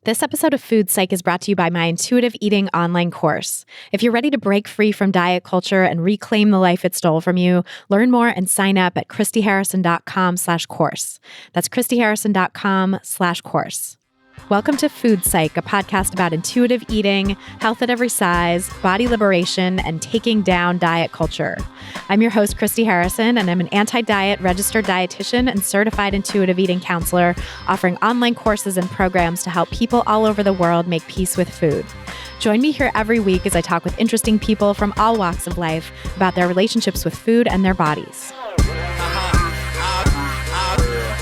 This episode of Food Psych is brought to you by my intuitive eating online course. If you're ready to break free from diet culture and reclaim the life it stole from you, learn more and sign up at christyharrison.com/course. That's christyharrison.com/course. Welcome to Food Psych, a podcast about intuitive eating, health at every size, body liberation, and taking down diet culture. I'm your host, Christy Harrison, and I'm an anti-diet registered dietitian and certified intuitive eating counselor, offering online courses and programs to help people all over the world make peace with food. Join me here every week as I talk with interesting people from all walks of life about their relationships with food and their bodies.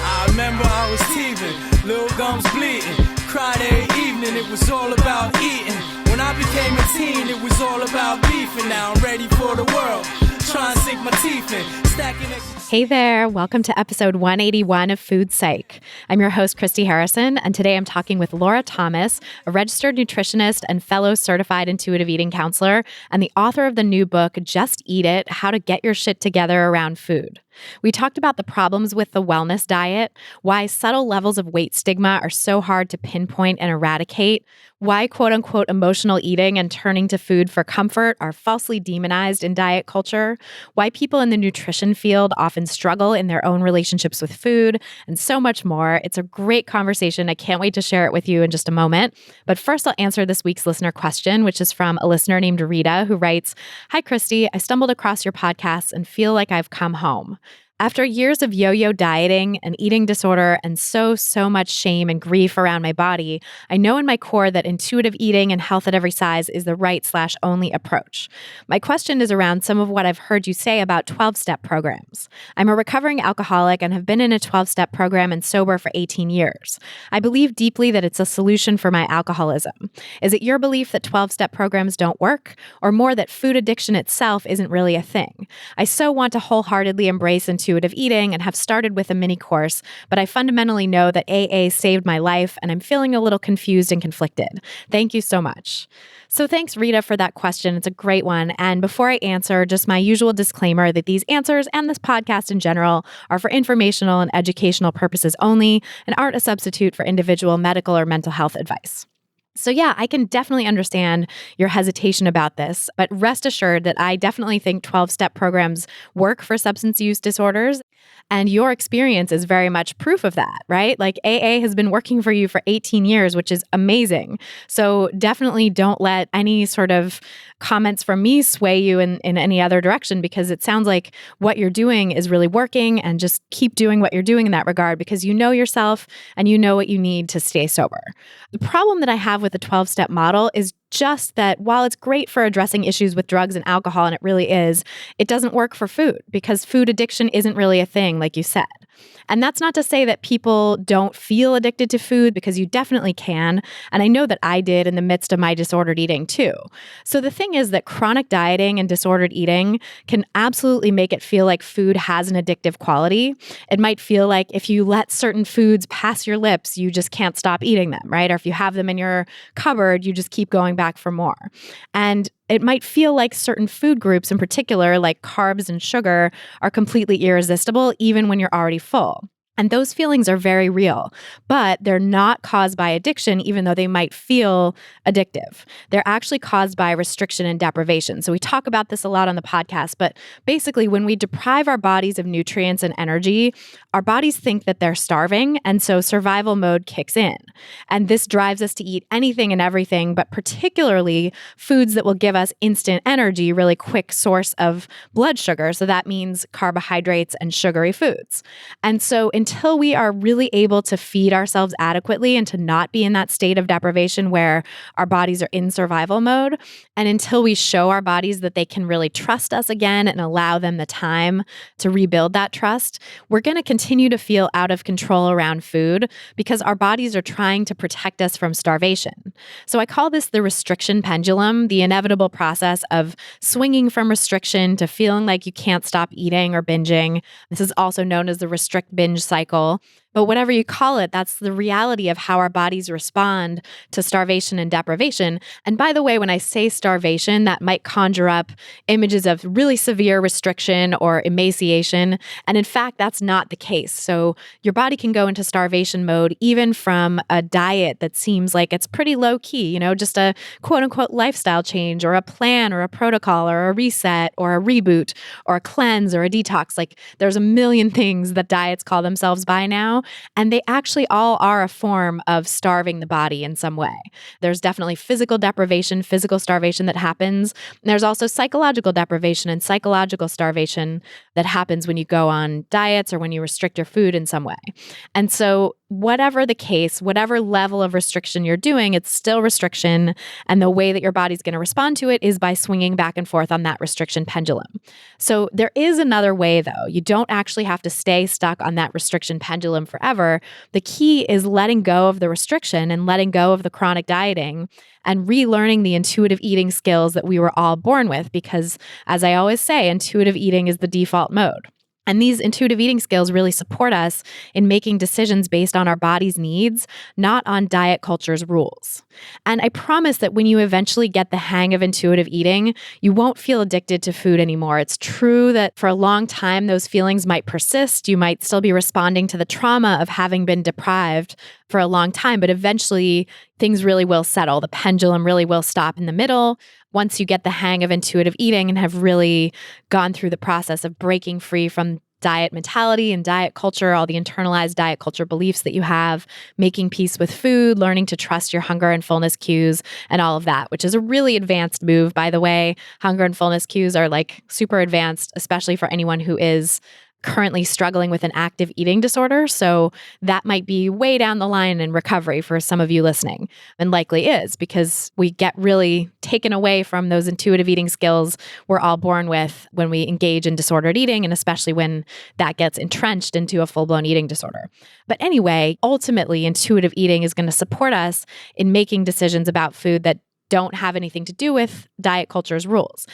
I remember I was teething, little gums bleeding, cried every evening, it was all about eating. When I became a teen, it was all about beefing. Now I'm ready for the world, trying to sink my teeth in, stacking it. Hey there, welcome to episode 181 of Food Psych. I'm your host, Christy Harrison, and today I'm talking with Laura Thomas, a registered nutritionist and fellow certified intuitive eating counselor, and the author of the new book, Just Eat It: How to Get Your Shit Together Around Food. We talked about the problems with the wellness diet, why subtle levels of weight stigma are so hard to pinpoint and eradicate, why quote-unquote emotional eating and turning to food for comfort are falsely demonized in diet culture, why people in the nutrition field often struggle in their own relationships with food, and so much more. It's a great conversation. I can't wait to share it with you in just a moment. But first, I'll answer this week's listener question, which is from a listener named Rita, who writes, "Hi, Christy. I stumbled across your podcast and feel like I've come home. After years of yo-yo dieting, an eating disorder, and so much shame and grief around my body, I know in my core that intuitive eating and health at every size is the right/only approach. My question is around some of what I've heard you say about 12-step programs. I'm a recovering alcoholic and have been in a 12-step program and sober for 18 years. I believe deeply that it's a solution for my alcoholism. Is it your belief that 12-step programs don't work, or more that food addiction itself isn't really a thing? I so want to wholeheartedly embrace intuitive eating and have started with a mini course, but I fundamentally know that AA saved my life and I'm feeling a little confused and conflicted. Thank you so much." So thanks, Rita, for that question. It's a great one. And before I answer, just my usual disclaimer that these answers and this podcast in general are for informational and educational purposes only and aren't a substitute for individual medical or mental health advice. So yeah, I can definitely understand your hesitation about this, but rest assured that I definitely think 12-step programs work for substance use disorders. And your experience is very much proof of that, right? Like AA has been working for you for 18 years, which is amazing. So definitely don't let any sort of comments from me sway you in any other direction, because it sounds like what you're doing is really working, and just keep doing what you're doing in that regard because you know yourself and you know what you need to stay sober. The problem that I have with the 12-step model is just that while it's great for addressing issues with drugs and alcohol, and it really is, it doesn't work for food because food addiction isn't really a thing, like you said. And that's not to say that people don't feel addicted to food, because you definitely can. And I know that I did in the midst of my disordered eating too. So the thing is that chronic dieting and disordered eating can absolutely make it feel like food has an addictive quality. It might feel like if you let certain foods pass your lips, you just can't stop eating them, right? Or if you have them in your cupboard, you just keep going back for more. And it might feel like certain food groups in particular, like carbs and sugar, are completely irresistible even when you're already full. And those feelings are very real, but they're not caused by addiction, even though they might feel addictive. They're actually caused by restriction and deprivation. So we talk about this a lot on the podcast, but basically when we deprive our bodies of nutrients and energy, our bodies think that they're starving, and so survival mode kicks in. And this drives us to eat anything and everything, but particularly foods that will give us instant energy, really quick source of blood sugar. So that means carbohydrates and sugary foods. And so until we are really able to feed ourselves adequately and to not be in that state of deprivation where our bodies are in survival mode, and until we show our bodies that they can really trust us again and allow them the time to rebuild that trust, we're going to continue to feel out of control around food because our bodies are trying to protect us from starvation. So I call this the restriction pendulum, the inevitable process of swinging from restriction to feeling like you can't stop eating or binging. This is also known as the restrict binge cycle. But whatever you call it, that's the reality of how our bodies respond to starvation and deprivation. And by the way, when I say starvation, that might conjure up images of really severe restriction or emaciation. And in fact, that's not the case. So your body can go into starvation mode even from a diet that seems like it's pretty low key, just a quote unquote lifestyle change or a plan or a protocol or a reset or a reboot or a cleanse or a detox. Like there's a million things that diets call themselves by now. And they actually all are a form of starving the body in some way. There's definitely physical deprivation, physical starvation that happens. There's also psychological deprivation and psychological starvation that happens when you go on diets or when you restrict your food in some way. And so whatever the case, whatever level of restriction you're doing, it's still restriction. And the way that your body's going to respond to it is by swinging back and forth on that restriction pendulum. So there is another way, though. You don't actually have to stay stuck on that restriction pendulum forever. The key is letting go of the restriction and letting go of the chronic dieting and relearning the intuitive eating skills that we were all born with. Because as I always say, intuitive eating is the default mode. And these intuitive eating skills really support us in making decisions based on our body's needs, not on diet culture's rules. And I promise that when you eventually get the hang of intuitive eating, you won't feel addicted to food anymore. It's true that for a long time, those feelings might persist. You might still be responding to the trauma of having been deprived for a long time, but eventually things really will settle. The pendulum really will stop in the middle. Once you get the hang of intuitive eating and have really gone through the process of breaking free from diet mentality and diet culture, all the internalized diet culture beliefs that you have, making peace with food, learning to trust your hunger and fullness cues, and all of that, which is a really advanced move, by the way. Hunger and fullness cues are like super advanced, especially for anyone who is currently struggling with an active eating disorder. So that might be way down the line in recovery for some of you listening, and likely is, because we get really taken away from those intuitive eating skills we're all born with when we engage in disordered eating, and especially when that gets entrenched into a full-blown eating disorder. But anyway, ultimately, intuitive eating is going to support us in making decisions about food that don't have anything to do with diet culture's rules.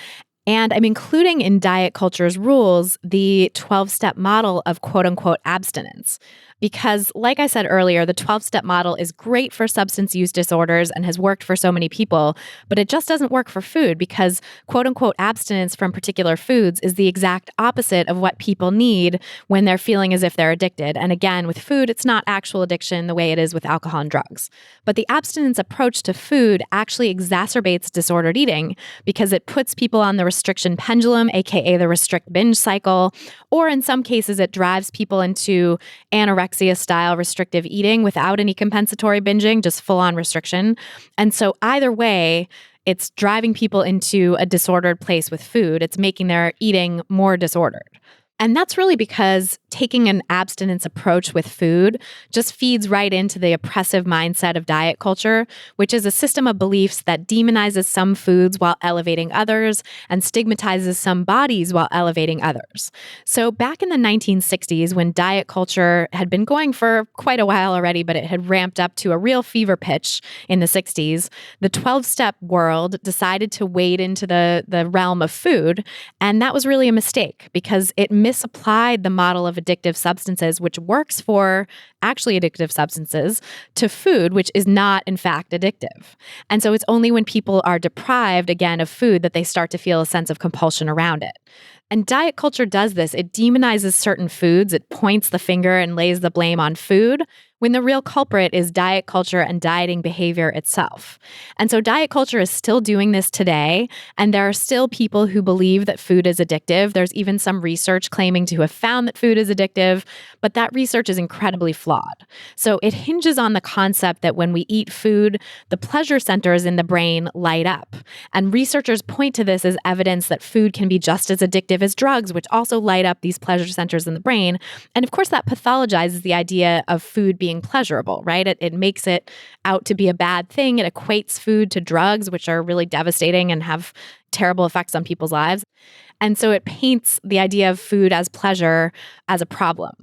And I'm including in diet culture's rules the 12-step model of quote-unquote abstinence. Because like I said earlier, the 12-step model is great for substance use disorders and has worked for so many people, but it just doesn't work for food because quote-unquote abstinence from particular foods is the exact opposite of what people need when they're feeling as if they're addicted. And again, with food, it's not actual addiction the way it is with alcohol and drugs. But the abstinence approach to food actually exacerbates disordered eating because it puts people on the restriction pendulum, aka the restrict binge cycle, or in some cases, it drives people into anorexia-style restrictive eating without any compensatory binging, just full-on restriction. And so either way, it's driving people into a disordered place with food. It's making their eating more disordered. And that's really because taking an abstinence approach with food just feeds right into the oppressive mindset of diet culture, which is a system of beliefs that demonizes some foods while elevating others and stigmatizes some bodies while elevating others. So back in the 1960s, when diet culture had been going for quite a while already, but it had ramped up to a real fever pitch in the 60s, the 12-step world decided to wade into the realm of food. And that was really a mistake because it misapplied the model of addictive substances, which works for actually addictive substances, to food, which is not, in fact, addictive. And so it's only when people are deprived, again, of food that they start to feel a sense of compulsion around it. And diet culture does this. It demonizes certain foods. It points the finger and lays the blame on food, when the real culprit is diet culture and dieting behavior itself. And so diet culture is still doing this today, and there are still people who believe that food is addictive. There's even some research claiming to have found that food is addictive, but that research is incredibly flawed. So it hinges on the concept that when we eat food, the pleasure centers in the brain light up. And researchers point to this as evidence that food can be just as addictive as drugs, which also light up these pleasure centers in the brain. And of course, that pathologizes the idea of food being pleasurable, right? It makes it out to be a bad thing. It equates food to drugs, which are really devastating and have terrible effects on people's lives. And so it paints the idea of food as pleasure as a problem.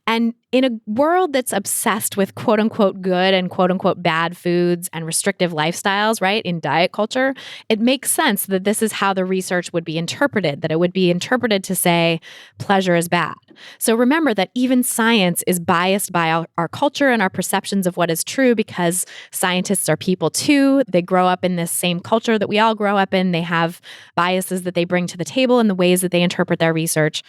And in a world that's obsessed with quote unquote good and quote unquote bad foods and restrictive lifestyles, right, in diet culture, it makes sense that this is how the research would be interpreted, that it would be interpreted to say pleasure is bad. So remember that even science is biased by our culture and our perceptions of what is true, because scientists are people too. They grow up in this same culture that we all grow up in. They have biases that they bring to the table and the ways that they interpret their research.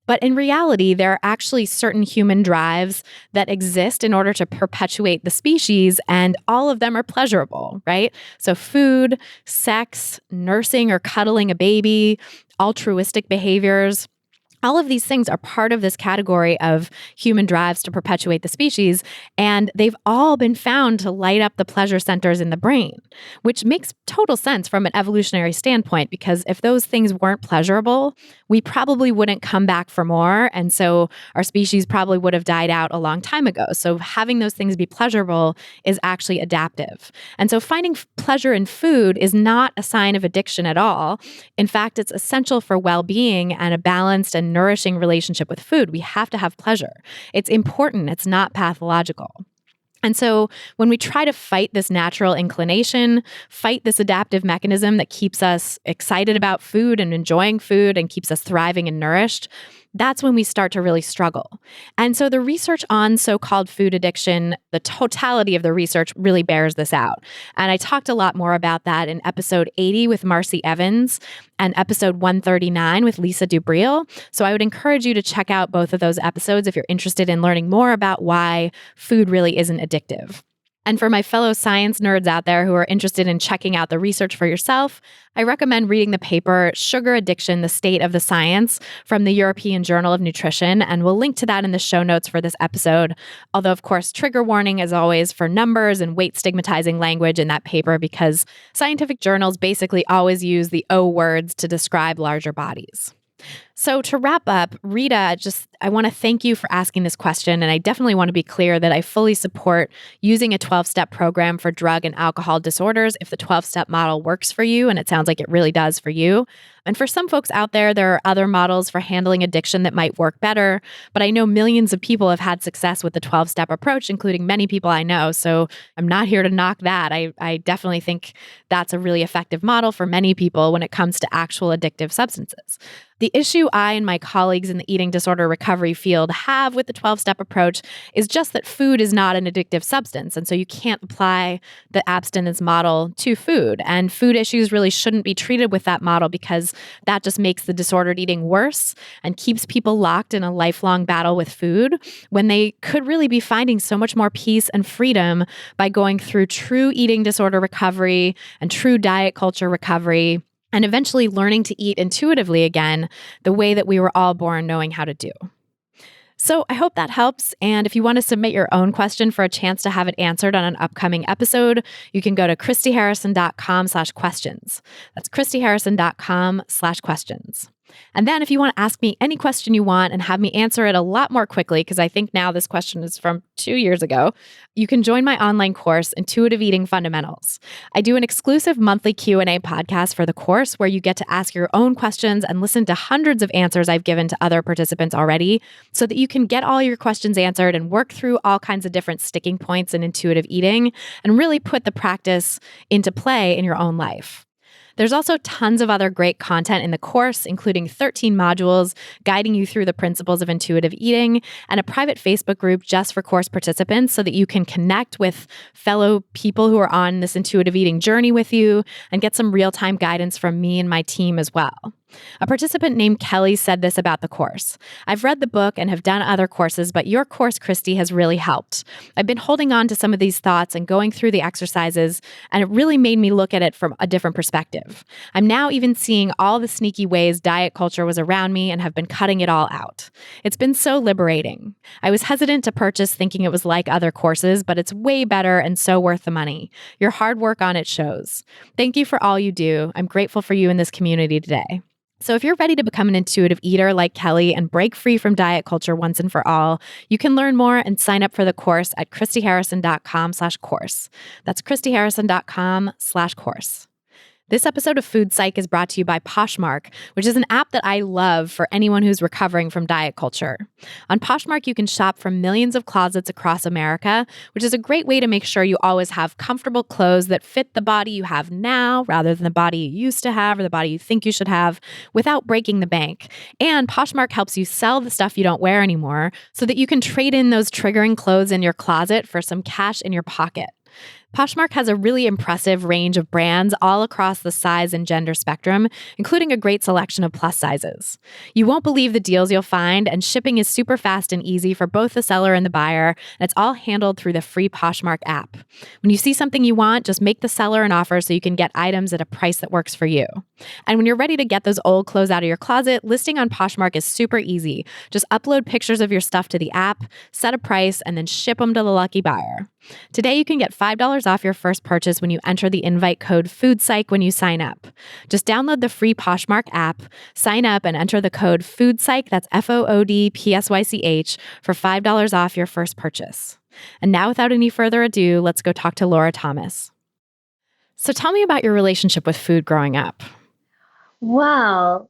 But in reality, there are actually certain human drives that exist in order to perpetuate the species, and all of them are pleasurable, right? So food, sex, nursing or cuddling a baby, altruistic behaviors, all of these things are part of this category of human drives to perpetuate the species, and they've all been found to light up the pleasure centers in the brain, which makes total sense from an evolutionary standpoint, because if those things weren't pleasurable, we probably wouldn't come back for more, and so our species probably would have died out a long time ago. So having those things be pleasurable is actually adaptive. And so finding pleasure in food is not a sign of addiction at all. In fact, it's essential for well-being and a balanced and nourishing relationship with food. We have to have pleasure. It's important. It's not pathological. And so when we try to fight this natural inclination, fight this adaptive mechanism that keeps us excited about food and enjoying food and keeps us thriving and nourished, that's when we start to really struggle. And so the research on so-called food addiction, the totality of the research really bears this out. And I talked a lot more about that in episode 80 with Marcy Evans and episode 139 with Lisa Dubriel. So I would encourage you to check out both of those episodes if you're interested in learning more about why food really isn't addictive. And for my fellow science nerds out there who are interested in checking out the research for yourself, I recommend reading the paper Sugar Addiction, the State of the Science from the European Journal of Nutrition, and we'll link to that in the show notes for this episode. Although, of course, trigger warning as always for numbers and weight stigmatizing language in that paper, because scientific journals basically always use the O words to describe larger bodies. So to wrap up, Rita, I want to thank you for asking this question. And I definitely want to be clear that I fully support using a 12-step program for drug and alcohol disorders if the 12-step model works for you. And it sounds like it really does for you. And for some folks out there, there are other models for handling addiction that might work better. But I know millions of people have had success with the 12-step approach, including many people I know. So I'm not here to knock that. I definitely think that's a really effective model for many people when it comes to actual addictive substances. The issue I and my colleagues in the eating disorder recovery field have with the 12-step approach is just that food is not an addictive substance. And so you can't apply the abstinence model to food. And food issues really shouldn't be treated with that model, because that just makes the disordered eating worse and keeps people locked in a lifelong battle with food, when they could really be finding so much more peace and freedom by going through true eating disorder recovery and true diet culture recovery, and eventually learning to eat intuitively again, the way that we were all born knowing how to do. So I hope that helps. And if you want to submit your own question for a chance to have it answered on an upcoming episode, you can go to christyharrison.com/questions. That's christyharrison.com/questions. And then if you want to ask me any question you want and have me answer it a lot more quickly, because I think now this question is from 2 years ago, you can join my online course, Intuitive Eating Fundamentals. I do an exclusive monthly Q&A podcast for the course where you get to ask your own questions and listen to hundreds of answers I've given to other participants already, so that you can get all your questions answered and work through all kinds of different sticking points in intuitive eating and really put the practice into play in your own life. There's also tons of other great content in the course, including 13 modules guiding you through the principles of intuitive eating, and a private Facebook group just for course participants so that you can connect with fellow people who are on this intuitive eating journey with you and get some real-time guidance from me and my team as well. A participant named Kelly said this about the course: "I've read the book and have done other courses, but your course, Christy, has really helped. I've been holding on to some of these thoughts and going through the exercises, and it really made me look at it from a different perspective. I'm now even seeing all the sneaky ways diet culture was around me and have been cutting it all out. It's been so liberating. I was hesitant to purchase thinking it was like other courses, but it's way better and so worth the money. Your hard work on it shows. Thank you for all you do. I'm grateful for you in this community today." So if you're ready to become an intuitive eater like Kelly and break free from diet culture once and for all, you can learn more and sign up for the course at christyharrison.com/course. That's christyharrison.com/course. This episode of Food Psych is brought to you by Poshmark, which is an app that I love for anyone who's recovering from diet culture. On Poshmark, you can shop from millions of closets across America, which is a great way to make sure you always have comfortable clothes that fit the body you have now rather than the body you used to have or the body you think you should have without breaking the bank. And Poshmark helps you sell the stuff you don't wear anymore so that you can trade in those triggering clothes in your closet for some cash in your pocket. Poshmark has a really impressive range of brands all across the size and gender spectrum, including a great selection of plus sizes. You won't believe the deals you'll find, and shipping is super fast and easy for both the seller and the buyer, and it's all handled through the free Poshmark app. When you see something you want, just make the seller an offer so you can get items at a price that works for you. And when you're ready to get those old clothes out of your closet, listing on Poshmark is super easy. Just upload pictures of your stuff to the app, set a price, and then ship them to the lucky buyer. Today, you can get $5 off your first purchase when you enter the invite code FOODPSYCH when you sign up. Just download the free Poshmark app, sign up, and enter the code FOODPSYCH, that's FOODPSYCH, for $5 off your first purchase. And now, without any further ado, let's go talk to Laura Thomas. So tell me about your relationship with food growing up. Well,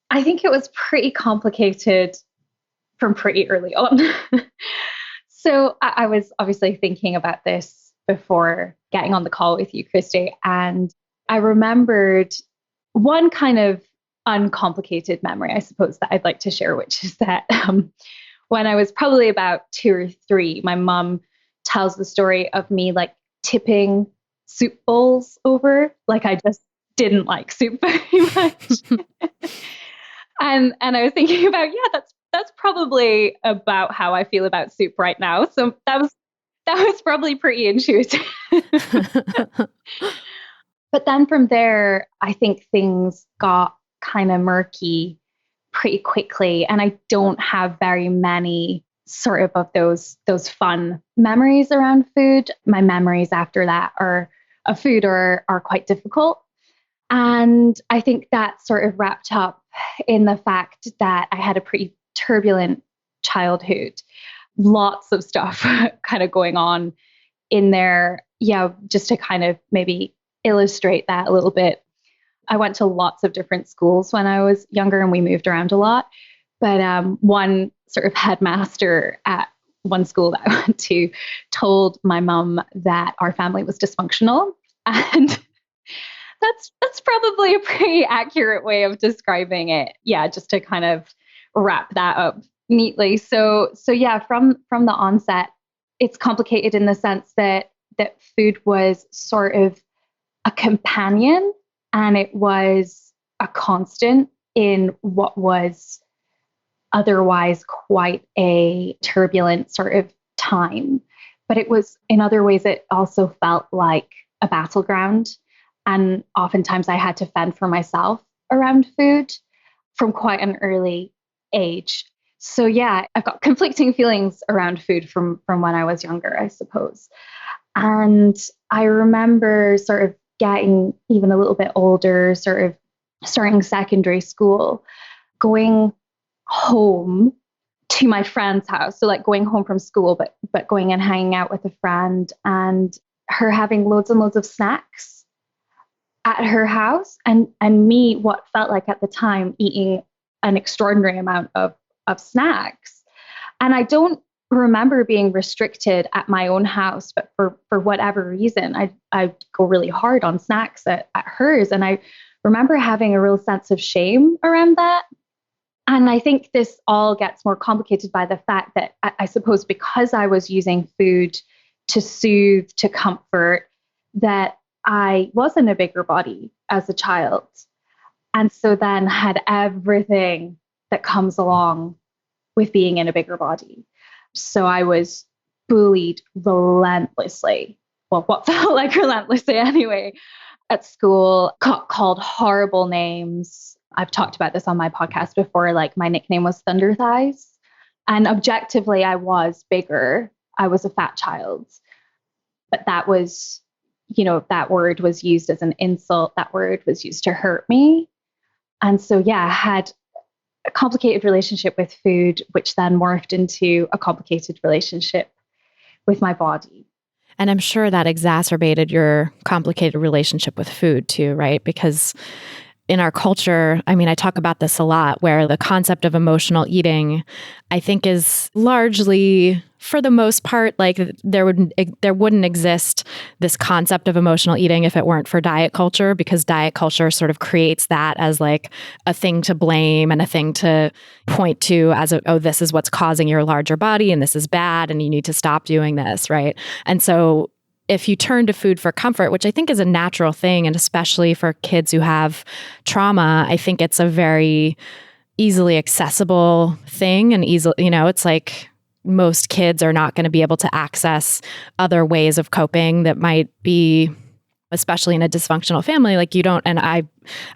I think it was pretty complicated from pretty early on. So I was obviously thinking about this before getting on the call with you, Christy, and I remembered one kind of uncomplicated memory, I suppose, that I'd like to share, which is that when I was probably about 2 or 3, my mom tells the story of me like tipping soup bowls over. Like I just didn't like soup very much. And I was thinking about, that's probably about how I feel about soup right now. So that was probably pretty intuitive. But then from there, I think things got kind of murky pretty quickly. And I don't have very many sort of those fun memories around food. My memories after that of food are quite difficult. And I think that sort of wrapped up in the fact that I had a pretty turbulent childhood, lots of stuff kind of going on in there. Yeah, just to kind of maybe illustrate that a little bit. I went to lots of different schools when I was younger and we moved around a lot. But one sort of headmaster at one school that I went to told my mum that our family was dysfunctional. And that's probably a pretty accurate way of describing it. Yeah, just to kind of wrap that up neatly. So yeah, from the onset, it's complicated in the sense that food was sort of a companion and it was a constant in what was otherwise quite a turbulent sort of time. But it was, in other ways, it also felt like a battleground. And oftentimes I had to fend for myself around food from quite an early age. So yeah, I've got conflicting feelings around food from when I was younger, I suppose. And I remember sort of getting even a little bit older, sort of starting secondary school, going home to my friend's house. So like going home from school, but going and hanging out with a friend and her having loads and loads of snacks at her house and me, what felt like at the time, eating an extraordinary amount of snacks. And I don't remember being restricted at my own house, but for whatever reason, I go really hard on snacks at hers. And I remember having a real sense of shame around that. And I think this all gets more complicated by the fact that I suppose because I was using food to soothe, to comfort, that I was in a bigger body as a child. And so then had everything that comes along with being in a bigger body. So I was bullied relentlessly. Well, what felt like relentlessly anyway, at school, called horrible names. I've talked about this on my podcast before, like my nickname was Thunder Thighs. And objectively, I was bigger. I was a fat child. But that was, that word was used as an insult. That word was used to hurt me. And so, yeah, I had a complicated relationship with food, which then morphed into a complicated relationship with my body. And I'm sure that exacerbated your complicated relationship with food too, right? Because in our culture, I mean, I talk about this a lot, where the concept of emotional eating, I think, is largely, for the most part, like there wouldn't exist this concept of emotional eating if it weren't for diet culture, because diet culture sort of creates that as like a thing to blame and a thing to point to as oh, this is what's causing your larger body and this is bad and you need to stop doing this, right? And so if you turn to food for comfort, which I think is a natural thing, and especially for kids who have trauma, I think it's a very easily accessible thing. And easily, it's like most kids are not going to be able to access other ways of coping that might be, especially in a dysfunctional family, like you don't, and I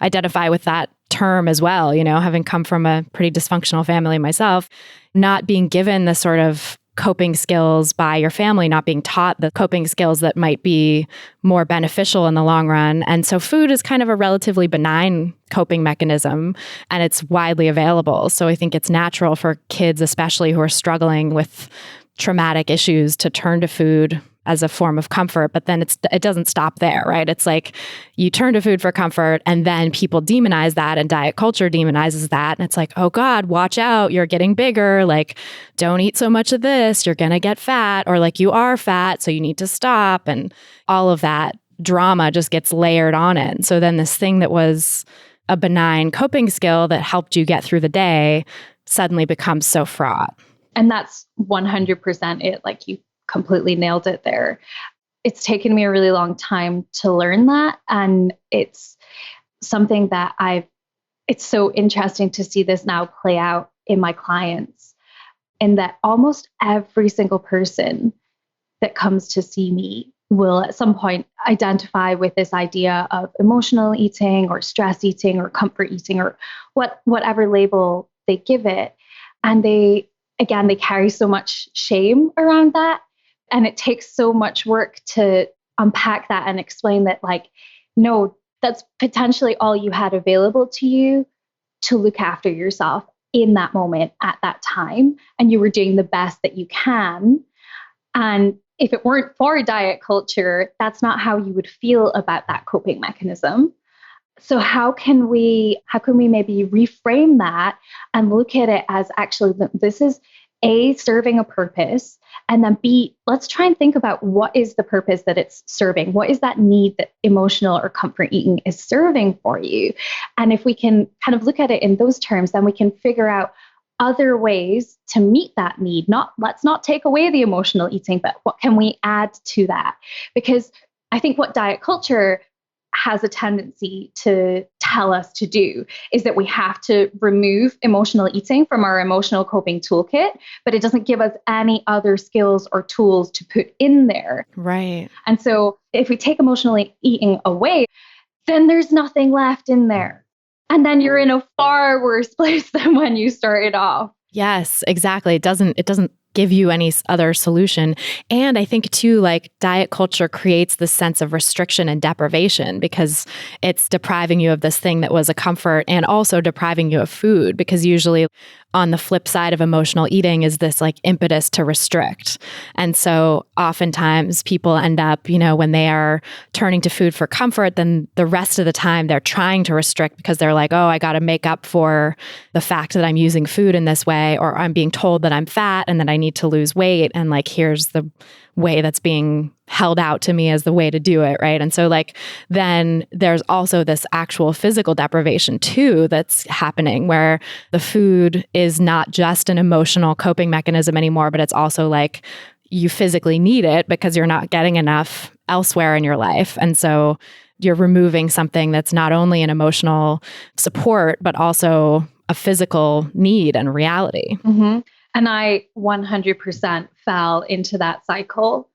identify with that term as well, having come from a pretty dysfunctional family myself, not being given the sort of coping skills by your family, not being taught the coping skills that might be more beneficial in the long run. And so food is kind of a relatively benign coping mechanism, and it's widely available. So I think it's natural for kids, especially who are struggling with traumatic issues, to turn to food as a form of comfort. But then it doesn't stop there, right? It's like you turn to food for comfort, and then people demonize that, and diet culture demonizes that. And it's like, oh God, watch out, you're getting bigger. Like, don't eat so much of this, you're going to get fat, or like you are fat, so you need to stop. And all of that drama just gets layered on it. So then this thing that was a benign coping skill that helped you get through the day suddenly becomes so fraught. And that's 100% it. Like, you completely nailed it there. It's taken me a really long time to learn that. And it's something that it's so interesting to see this now play out in my clients, in that almost every single person that comes to see me will at some point identify with this idea of emotional eating or stress eating or comfort eating or whatever label they give it. And they carry so much shame around that. And it takes so much work to unpack that and explain that, like, no, that's potentially all you had available to you to look after yourself in that moment at that time. And you were doing the best that you can. And if it weren't for diet culture, that's not how you would feel about that coping mechanism. So how can we maybe reframe that and look at it as actually this is A, serving a purpose, and then B, let's try and think about what is the purpose that it's serving? What is that need that emotional or comfort eating is serving for you? And if we can kind of look at it in those terms, then we can figure out other ways to meet that need. Let's not take away the emotional eating, but what can we add to that? Because I think what diet culture has a tendency to tell us to do is that we have to remove emotional eating from our emotional coping toolkit, but it doesn't give us any other skills or tools to put in there. Right. And so if we take emotional eating away, then there's nothing left in there. And then you're in a far worse place than when you started off. Yes, exactly. It doesn't give you any other solution. And I think too, like, diet culture creates this sense of restriction and deprivation because it's depriving you of this thing that was a comfort and also depriving you of food, because usually on the flip side of emotional eating is this like impetus to restrict. And so oftentimes people end up, when they are turning to food for comfort, then the rest of the time they're trying to restrict because they're like, oh, I got to make up for the fact that I'm using food in this way, or I'm being told that I'm fat and that I need to lose weight. And like, here's the way that's being held out to me as the way to do it, right? And so like, then there's also this actual physical deprivation too that's happening, where the food is not just an emotional coping mechanism anymore, but it's also like you physically need it because you're not getting enough elsewhere in your life. And so you're removing something that's not only an emotional support, but also a physical need and reality. Mm-hmm. And I 100% fell into that cycle,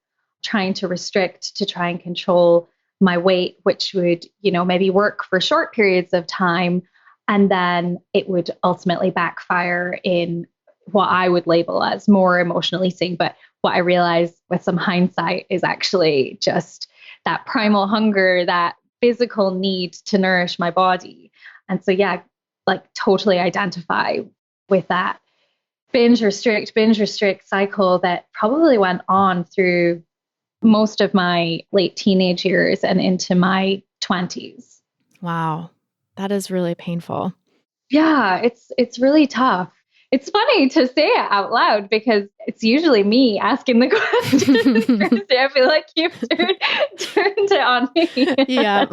trying to restrict, to try and control my weight, which would, maybe work for short periods of time. And then it would ultimately backfire in what I would label as more emotional eating. But what I realized with some hindsight is actually just that primal hunger, that physical need to nourish my body. And so, yeah, like totally identify with that binge restrict cycle that probably went on through most of my late teenage years and into my 20s. Wow. That is really painful. Yeah, it's really tough. It's funny to say it out loud because it's usually me asking the question. I feel like you've turned it on me. Yeah.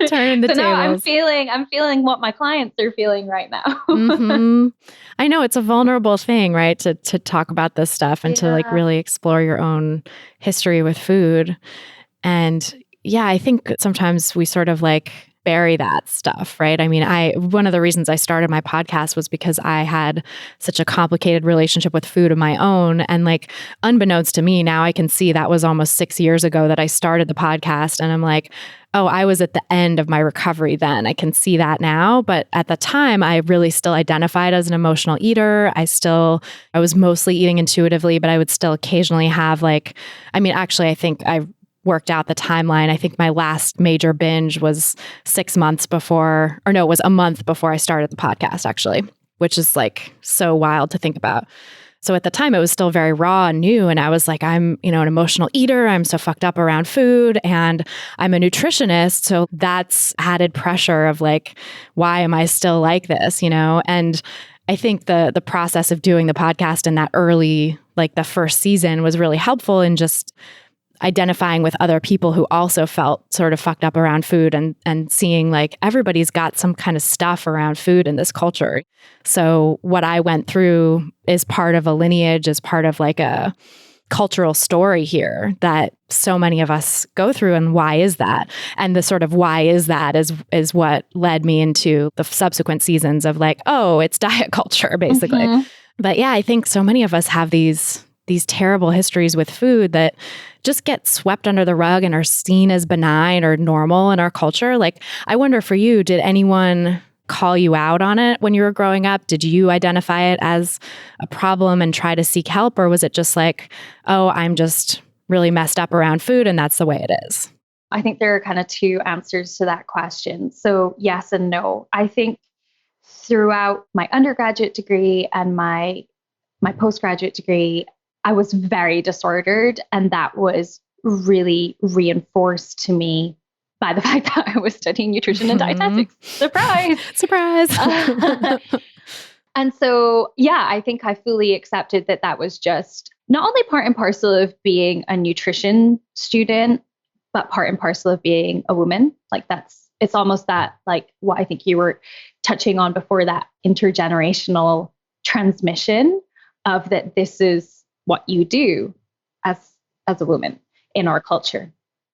Turning the tables. Now I'm feeling what my clients are feeling right now. I know it's a vulnerable thing, right? To talk about this stuff and to like really explore your own history with food. And yeah, I think sometimes we sort of like bury that stuff, right? I mean, one of the reasons I started my podcast was because I had such a complicated relationship with food of my own. And like, unbeknownst to me, now I can see that was almost 6 years ago that I started the podcast. And I'm like, oh, I was at the end of my recovery then. I can see that now. But at the time, I really still identified as an emotional eater. I was mostly eating intuitively, but I would still occasionally have actually, I think I worked out the timeline. I think my last major binge was 6 months before, or no, it was a month before I started the podcast, actually, which is like so wild to think about. So at the time, it was still very raw and new. And I was like, I'm, an emotional eater. I'm so fucked up around food and I'm a nutritionist. So that's added pressure of like, why am I still like this, And I think the process of doing the podcast in that early, like the first season was really helpful in just identifying with other people who also felt sort of fucked up around food and seeing like everybody's got some kind of stuff around food in this culture. So what I went through is part of a lineage, is part of like a cultural story here that so many of us go through. And why is that? And the sort of why is that is what led me into the subsequent seasons of like, oh, it's diet culture, basically. But yeah, I think so many of us have these terrible histories with food that just get swept under the rug and are seen as benign or normal in our culture. Like, I wonder for you, did anyone call you out on it when you were growing up? Did you identify it as a problem and try to seek help? Or was it just like, oh, I'm just really messed up around food and that's the way it is? I think there are kind of two answers to that question. So yes and no. I think throughout my undergraduate degree and my postgraduate degree, I was very disordered, and that was really reinforced to me by the fact that I was studying nutrition and dietetics. Surprise! Surprise! And so, yeah, I think I fully accepted that was just not only part and parcel of being a nutrition student, but part and parcel of being a woman. Like it's almost that, like what I think you were touching on before, that intergenerational transmission of that this is what you do as a woman in our culture.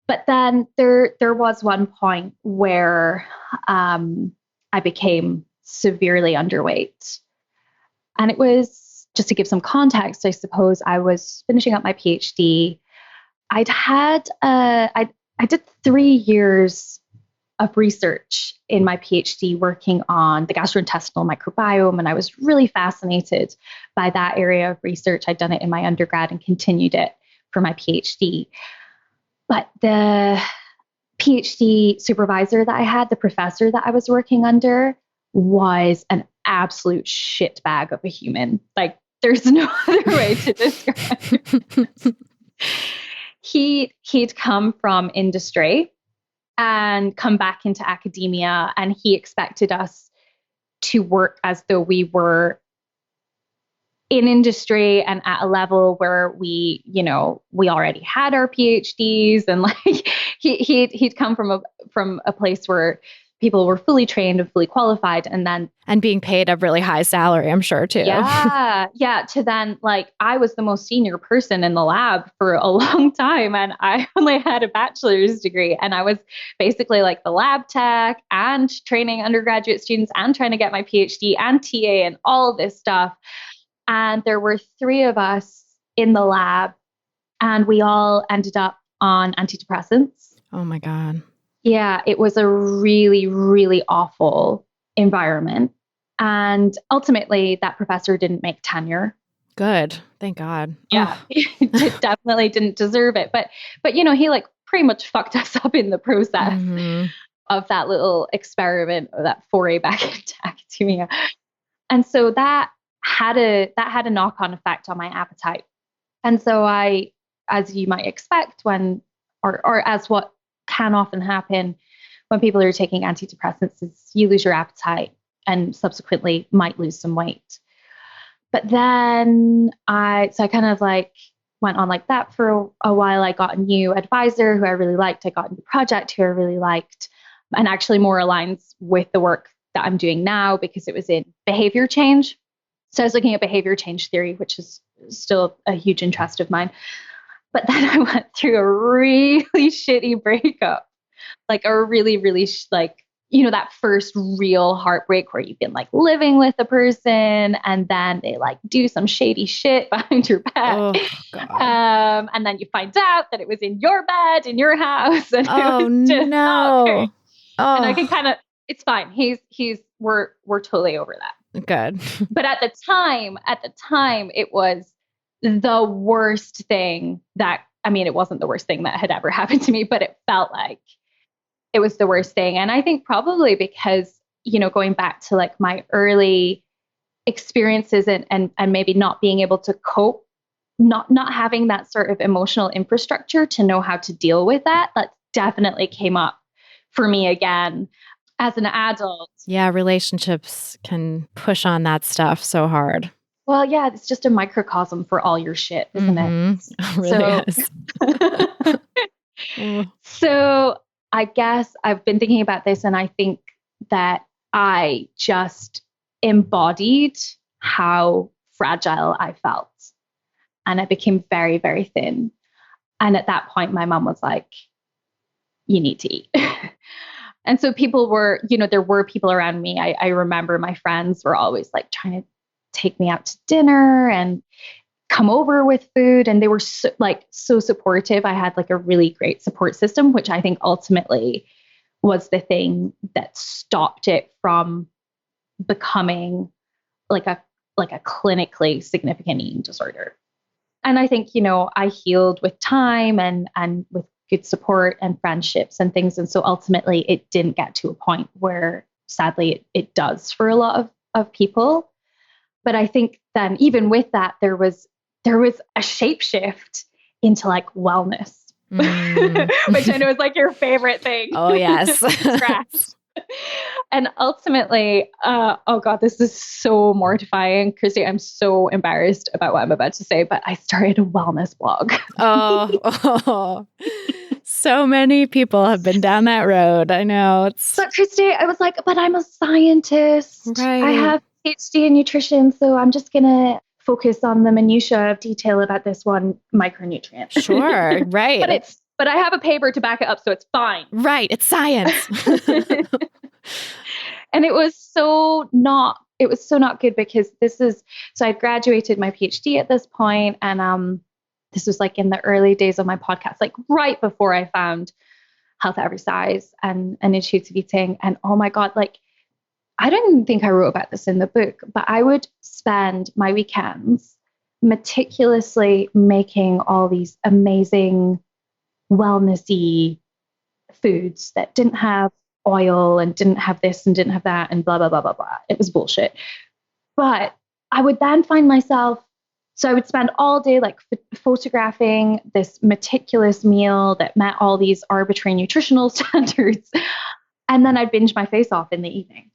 But then there was one point where I became severely underweight. And it was, just to give some context, I suppose, I was finishing up my PhD. I did 3 years of research in my PhD working on the gastrointestinal microbiome. And I was really fascinated by that area of research. I'd done it in my undergrad and continued it for my PhD. But the PhD supervisor that I had, the professor that I was working under, was an absolute shitbag of a human. Like, there's no other way to describe it. He'd come from industry and come back into academia, and he expected us to work as though we were in industry and at a level where we already had our PhDs, and like he'd come from a place where people were fully trained and fully qualified, and being paid a really high salary, I'm sure too. Yeah. To then, like, I was the most senior person in the lab for a long time, and I only had a bachelor's degree, and I was basically like the lab tech and training undergraduate students and trying to get my PhD and TA and all this stuff. And there were 3 of us in the lab, and we all ended up on antidepressants. Oh my God. Yeah, it was a really, really awful environment. And ultimately, that professor didn't make tenure. Good. Thank God. Yeah, he definitely didn't deserve it. But he like pretty much fucked us up in the process of that little experiment, or that foray back into academia. And so that had a knock-on effect on my appetite. And so I as you might expect or as what can often happen when people are taking antidepressants, is you lose your appetite and subsequently might lose some weight. But then I kind of like went on like that for a while. I got a new advisor who I really liked. I got a new project who I really liked, and actually more aligns with the work that I'm doing now because it was in behavior change. So I was looking at behavior change theory, which is still a huge interest of mine. But then I went through a really shitty breakup, like a really, really that first real heartbreak where you've been like living with a person and then they like do some shady shit behind your back. Oh, God. And then you find out that it was in your bed, in your house. And Oh, it was just not great. Oh. And I can it's fine. We're totally over that. Good. But at the time, it was the worst thing it wasn't the worst thing that had ever happened to me, but it felt like it was the worst thing. And I think probably because, going back to like my early experiences and maybe not being able to cope, not having that sort of emotional infrastructure to know how to deal with that definitely came up for me again as an adult. Yeah, relationships can push on that stuff so hard. Well, yeah, it's just a microcosm for all your shit, isn't it? It really is. So I guess I've been thinking about this, and I think that I just embodied how fragile I felt. And I became very, very thin. And at that point, my mom was like, you need to eat. And so people were, there were people around me. I remember my friends were always like trying to take me out to dinner and come over with food. And they were so supportive. I had like a really great support system, which I think ultimately was the thing that stopped it from becoming like a clinically significant eating disorder. And I think, I healed with time and with good support and friendships and things. And so ultimately it didn't get to a point where sadly it does for a lot of people. But I think then even with that, there was a shape shift into like wellness, which I know is like your favorite thing. Oh, yes. And ultimately, oh God, this is so mortifying. Christy, I'm so embarrassed about what I'm about to say, but I started a wellness blog. Oh. So many people have been down that road. I know. But Christy, I was like, but I'm a scientist. Right. I have a PhD in nutrition, so I'm just going to focus on the minutiae of detail about this one micronutrient. Sure, right. But I have a paper to back it up, so it's fine. Right, it's science. And it was so not good because so I graduated my PhD at this point, and this was like in the early days of my podcast, like right before I found Health at Every Size and intuitive eating. And oh my God, like I don't even think I wrote about this in the book, but I would spend my weekends meticulously making all these amazing wellnessy foods that didn't have oil and didn't have this and didn't have that and blah, blah, blah, blah, blah. It was bullshit. But I would then find myself, so I would spend all day like photographing this meticulous meal that met all these arbitrary nutritional standards. And then I'd binge my face off in the evening.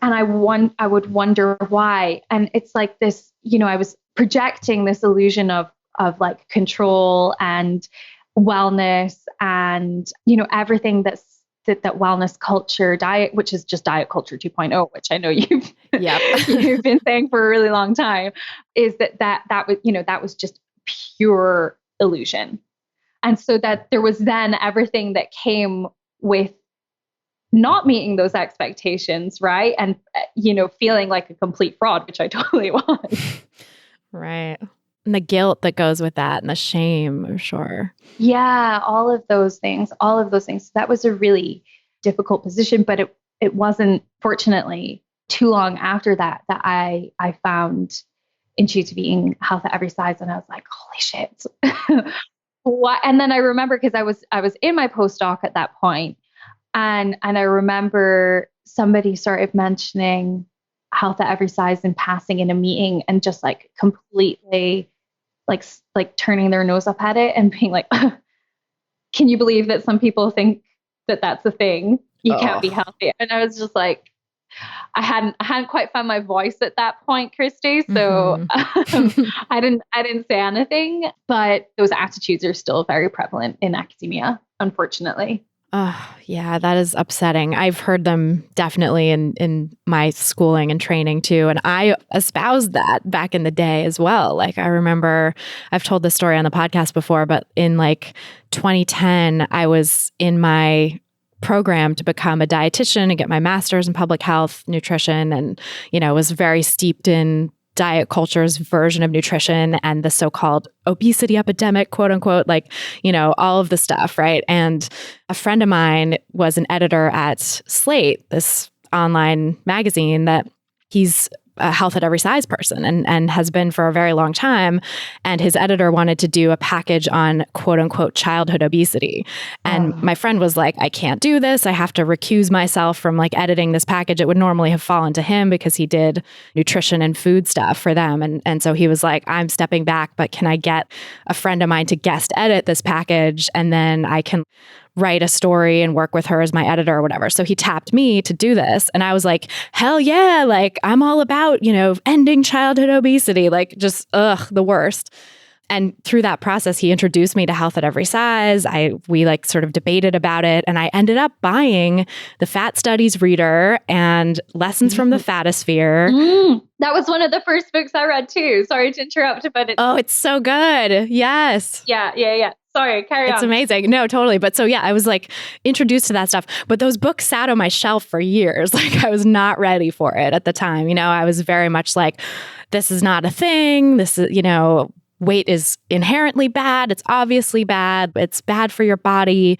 And I would wonder why. And it's like this, I was projecting this illusion of like control and wellness and, everything that wellness culture diet, which is just diet culture 2.0, which I know you've been saying for a really long time, is that was just pure illusion. And so that there was then everything that came with not meeting those expectations, right? And, feeling like a complete fraud, which I totally was. Right. And the guilt that goes with that and the shame, for sure. Yeah, all of those things. That was a really difficult position, but it wasn't, fortunately, too long after that I found intuitive eating, Health at Every Size, and I was like, holy shit. What? And then I remember, because I was in my postdoc at that point, and I remember somebody started mentioning Health at Every Size in passing in a meeting, and just like completely like turning their nose up at it and being like, can you believe that some people think that that's a thing? You can't be healthy. And I was just like, I hadn't quite found my voice at that point, Christy. So I didn't say anything, but those attitudes are still very prevalent in academia, unfortunately. Oh, yeah, that is upsetting. I've heard them definitely in my schooling and training too. And I espoused that back in the day as well. Like I remember, I've told this story on the podcast before, but in like 2010, I was in my program to become a dietitian and get my master's in public health nutrition, and was very steeped in diet culture's version of nutrition and the so-called obesity epidemic, quote unquote, all of the stuff, right? And a friend of mine was an editor at Slate, this online magazine that he's a health at every size person and has been for a very long time. And his editor wanted to do a package on quote unquote childhood obesity. And my friend was like, I can't do this. I have to recuse myself from editing this package. It would normally have fallen to him because he did nutrition and food stuff for them. And so he was like, I'm stepping back, but can I get a friend of mine to guest edit this package? And then I can write a story and work with her as my editor or whatever. So he tapped me to do this. And I was like, hell yeah, I'm all about, ending childhood obesity, the worst. And through that process, he introduced me to health at every size. We sort of debated about it. And I ended up buying the Fat Studies Reader and Lessons from the Fatosphere. That was one of the first books I read too. Sorry to interrupt, but it's so good. Yes. Yeah. Sorry, carry on. It's amazing. No, totally. But so, yeah, I was introduced to that stuff. But those books sat on my shelf for years. I was not ready for it at the time. I was very much like, this is not a thing. This is, weight is inherently bad. It's obviously bad. It's bad for your body,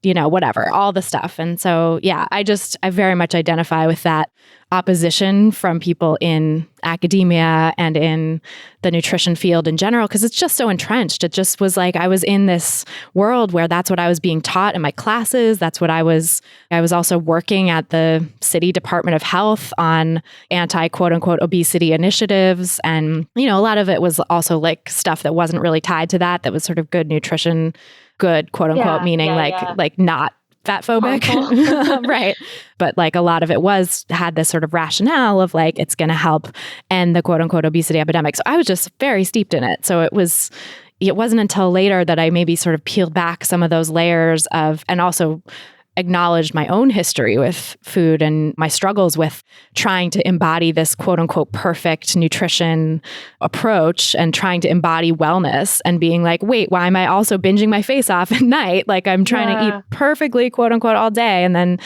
whatever, all the stuff. And so, yeah, I very much identify with that opposition from people in academia and in the nutrition field in general, because it's just so entrenched. It just was I was in this world where that's what I was being taught in my classes. That's what I was also working at the city Department of Health on anti-quote unquote obesity initiatives. And, a lot of it was also stuff that wasn't really tied to that was sort of good nutrition, good quote unquote, meaning not fat phobic. Right. But a lot of it had this sort of rationale of it's going to help end the quote unquote obesity epidemic. So I was just very steeped in it. So it wasn't until later that I maybe sort of peeled back some of those layers and also acknowledged my own history with food and my struggles with trying to embody this quote unquote perfect nutrition approach and trying to embody wellness and being wait, why am I also binging my face off at night? I'm trying to eat perfectly quote unquote all day and then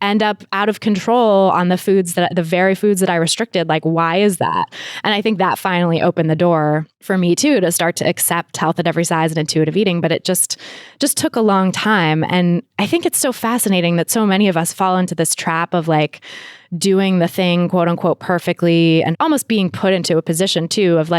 end up out of control on the very foods that I restricted. Why is that? And I think that finally opened the door for me too, to start to accept health at every size and intuitive eating. But it just took a long time. And I think it's so fascinating that so many of us fall into this trap of doing the thing, quote unquote, perfectly, and almost being put into a position too of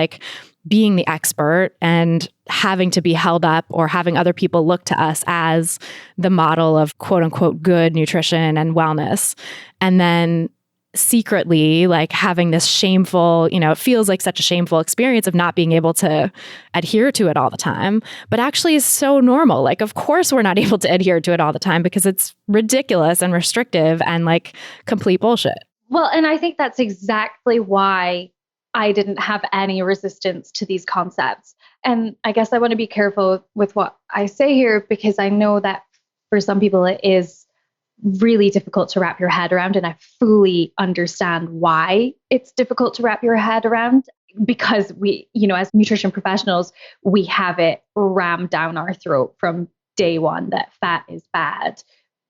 being the expert and having to be held up or having other people look to us as the model of quote unquote good nutrition and wellness. And then secretly having this shameful, it feels like such a shameful experience of not being able to adhere to it all the time, but actually is so normal. Of course we're not able to adhere to it all the time because it's ridiculous and restrictive and complete bullshit. Well, and I think that's exactly why I didn't have any resistance to these concepts. And I guess I want to be careful with what I say here, because I know that for some people it is really difficult to wrap your head around. And I fully understand why it's difficult to wrap your head around, because we, as nutrition professionals, we have it rammed down our throat from day one that fat is bad,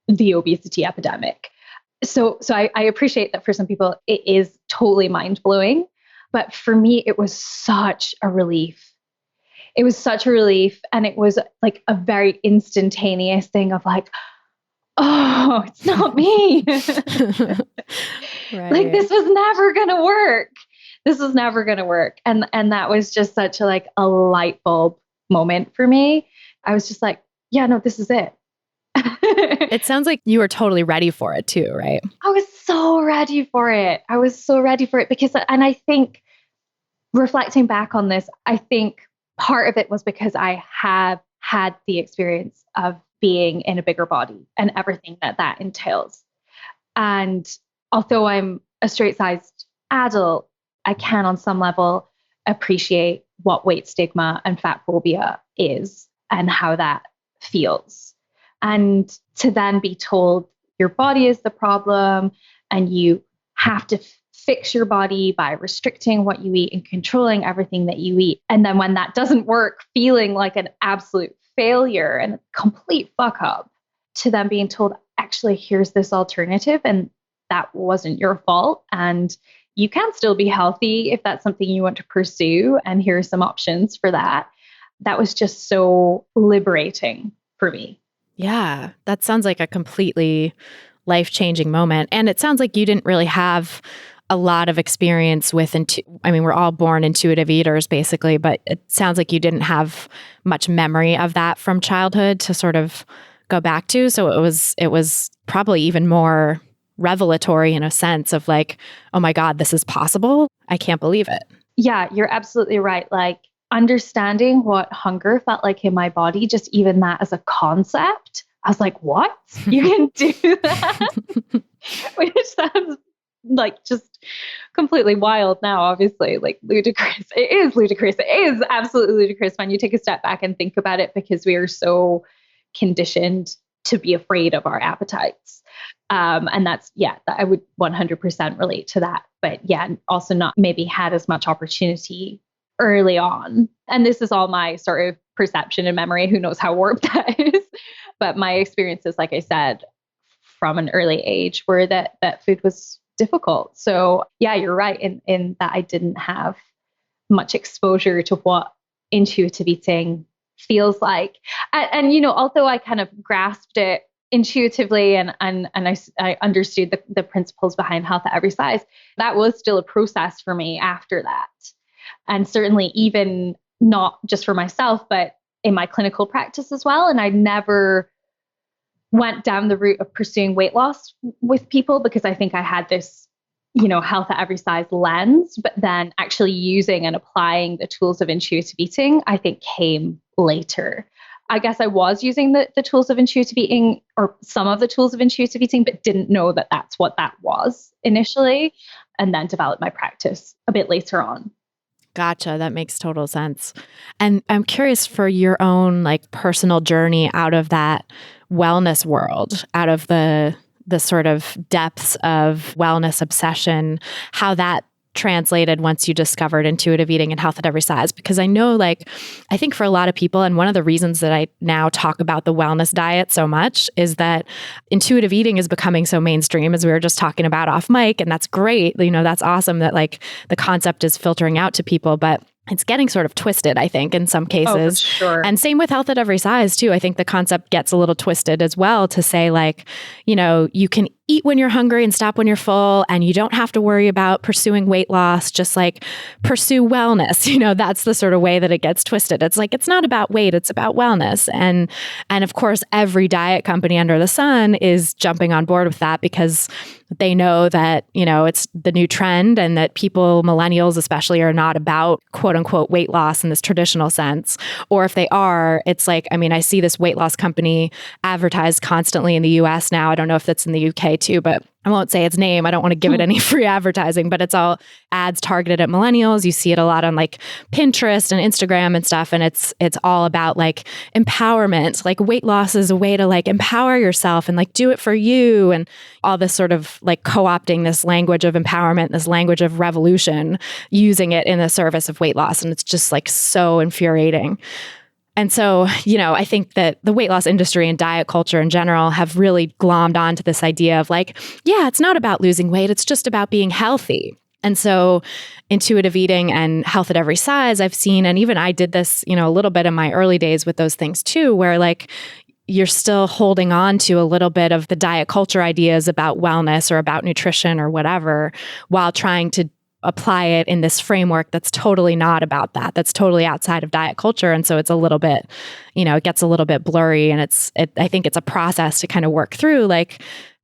the obesity epidemic. So I appreciate that for some people, it is totally mind blowing. But for me, it was such a relief. It was such a relief. And it was a very instantaneous thing of oh, it's not me. Right. This was never going to work. This was never going to work. And that was just such a light bulb moment for me. I was just yeah, no, this is it. It sounds like you were totally ready for it too, right? I was so ready for it. Because, and I think reflecting back on this, I think part of it was because I have had the experience of being in a bigger body and everything that that entails. And although I'm a straight-sized adult, I can on some level appreciate what weight stigma and fat phobia is and how that feels. And to then be told your body is the problem and you have to fix your body by restricting what you eat and controlling everything that you eat. And then when that doesn't work, feeling like an absolute failure and a complete fuck up, to then being told, actually, here's this alternative and that wasn't your fault. And you can still be healthy if that's something you want to pursue. And here are some options for that. That was just so liberating for me. Yeah, that sounds like a completely life-changing moment. And it sounds like you didn't really have a lot of experience with, we're all born intuitive eaters basically, but it sounds like you didn't have much memory of that from childhood to sort of go back to. So it was probably even more revelatory in a sense of like, oh my God, this is possible. I can't believe it. Yeah, you're absolutely right. Like understanding what hunger felt like in my body, just even that as a concept, I was like, what? You can do that? Which sounds like just completely wild now, obviously, like ludicrous. It is ludicrous. It is absolutely ludicrous when you take a step back and think about it, because we are so conditioned to be afraid of our appetites. And that's, I would 100% relate to that. But yeah, also not maybe had as much opportunity early on. And this is all my sort of perception and memory. Who knows how warped that is? But my experiences, like I said, from an early age were that food was difficult. So yeah, you're right in that I didn't have much exposure to what intuitive eating feels like. And although I kind of grasped it intuitively and I understood the principles behind health at every size, that was still a process for me after that. And certainly even not just for myself, but in my clinical practice as well. And I never went down the route of pursuing weight loss with people because I think I had this, health at every size lens, but then actually using and applying the tools of intuitive eating, I think came later. I guess I was using the tools of intuitive eating or some of the tools of intuitive eating, but didn't know that that's what that was initially, and then developed my practice a bit later on. Gotcha. That makes total sense. And I'm curious for your own like personal journey out of that wellness world, out of the sort of depths of wellness obsession, how that translated once you discovered intuitive eating and health at every size. Because I know, I think for a lot of people, and one of the reasons that I now talk about the wellness diet so much is that intuitive eating is becoming so mainstream, as we were just talking about off mic. And that's great. That's awesome that the concept is filtering out to people, but it's getting sort of twisted, I think, in some cases. Oh, for sure. And same with health at every size too. I think the concept gets a little twisted as well to say you can eat when you're hungry and stop when you're full, and you don't have to worry about pursuing weight loss, just pursue wellness. That's the sort of way that it gets twisted. It's it's not about weight, it's about wellness. And of course, every diet company under the sun is jumping on board with that because they know that, it's the new trend and that people, millennials especially, are not about quote unquote weight loss in this traditional sense. Or if they are, it's I see this weight loss company advertised constantly in the US now. I don't know if that's in the UK too, but I won't say its name. I don't want to give it any free advertising, but it's all ads targeted at millennials. You see it a lot on Pinterest and Instagram and stuff. And it's all about empowerment. Weight loss is a way to empower yourself and do it for you. And all this sort of co-opting this language of empowerment, this language of revolution, using it in the service of weight loss. And it's just so infuriating. And so, I think that the weight loss industry and diet culture in general have really glommed onto this idea of it's not about losing weight, it's just about being healthy. And so intuitive eating and health at every size, I've seen, and even I did this, a little bit in my early days with those things too, where you're still holding on to a little bit of the diet culture ideas about wellness or about nutrition or whatever, while trying to apply it in this framework that's totally not about that. That's totally outside of diet culture. And so it's a little bit, it gets a little bit blurry. And I think it's a process to kind of work through,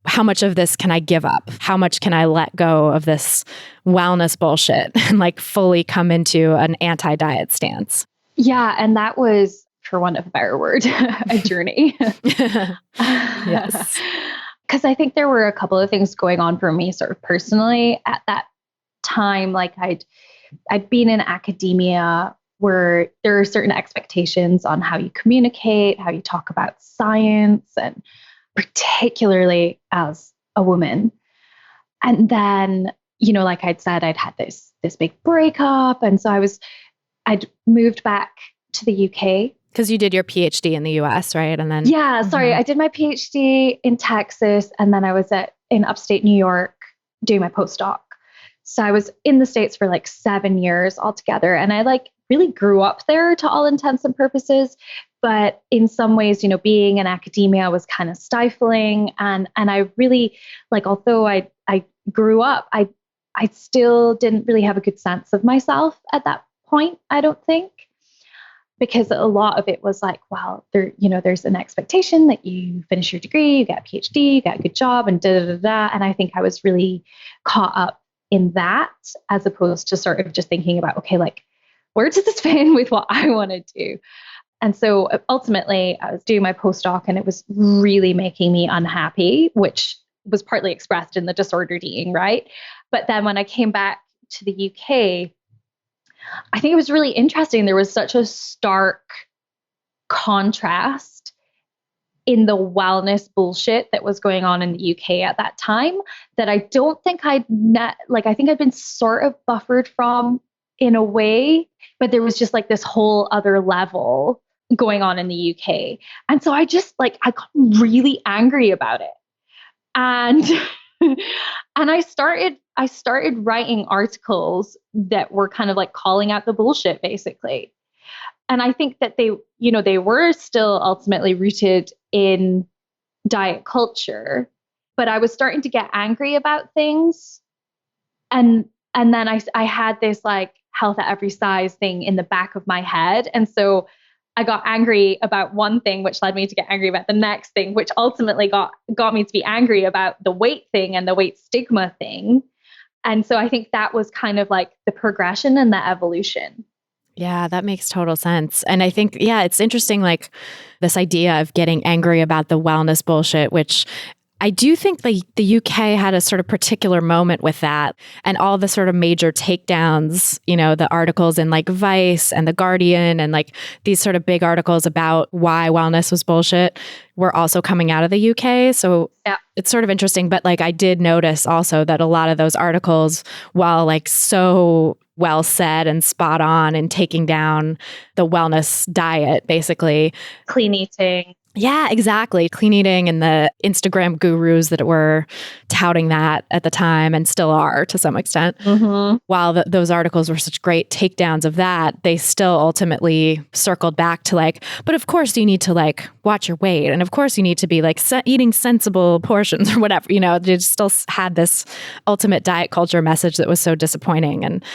how much of this can I give up? How much can I let go of this wellness bullshit and fully come into an anti-diet stance? Yeah. And that was, for want of a better word, a journey. Yes. Because I think there were a couple of things going on for me sort of personally at that time. Like I'd been in academia where there are certain expectations on how you communicate, how you talk about science, and particularly as a woman. And then, like I'd said, I'd had this big breakup. And so I'd moved back to the UK. Because you did your PhD in the US, right? And then I did my PhD in Texas, and then I was in upstate New York doing my postdoc. So I was in the States for like 7 years altogether, and I like really grew up there to all intents and purposes. But in some ways, being in academia was kind of stifling, and I really like, although I grew up, I still didn't really have a good sense of myself at that point, I don't think. Because a lot of it was like, well, there's an expectation that you finish your degree, you get a PhD, you get a good job, and da da da da. And I think I was really caught up in that, as opposed to sort of just thinking about, okay, like, where does this fit in with what I want to do? And so ultimately, I was doing my postdoc, and it was really making me unhappy, which was partly expressed in the disordered eating, right? But then when I came back to the UK, I think it was really interesting. There was such a stark contrast in the wellness bullshit that was going on in the UK at that time that I don't think I think I'd been sort of buffered from in a way, but there was just like this whole other level going on in the UK. And so I just I got really angry about it. And and I started writing articles that were kind of like calling out the bullshit, basically. And I think that they were still ultimately rooted in diet culture, but I was starting to get angry about things. And then I had this like health at every size thing in the back of my head. And so I got angry about one thing, which led me to get angry about the next thing, which ultimately got me to be angry about the weight thing and the weight stigma thing. And so I think that was kind of like the progression and the evolution. Yeah, that makes total sense. And I think, it's interesting, like this idea of getting angry about the wellness bullshit, which I do think the UK had a sort of particular moment with that, and all the sort of major takedowns, the articles in like Vice and The Guardian and like these sort of big articles about why wellness was bullshit were also coming out of the UK. So It's sort of interesting. But like I did notice also that a lot of those articles, while like so well said and spot on in taking down the wellness diet, basically. Clean eating. Yeah, exactly. Clean eating and the Instagram gurus that were touting that at the time and still are to some extent. Mm-hmm. While those articles were such great takedowns of that, they still ultimately circled back to like, but of course you need to like watch your weight. And of course you need to be like eating sensible portions or whatever. They still had this ultimate diet culture message that was so disappointing. And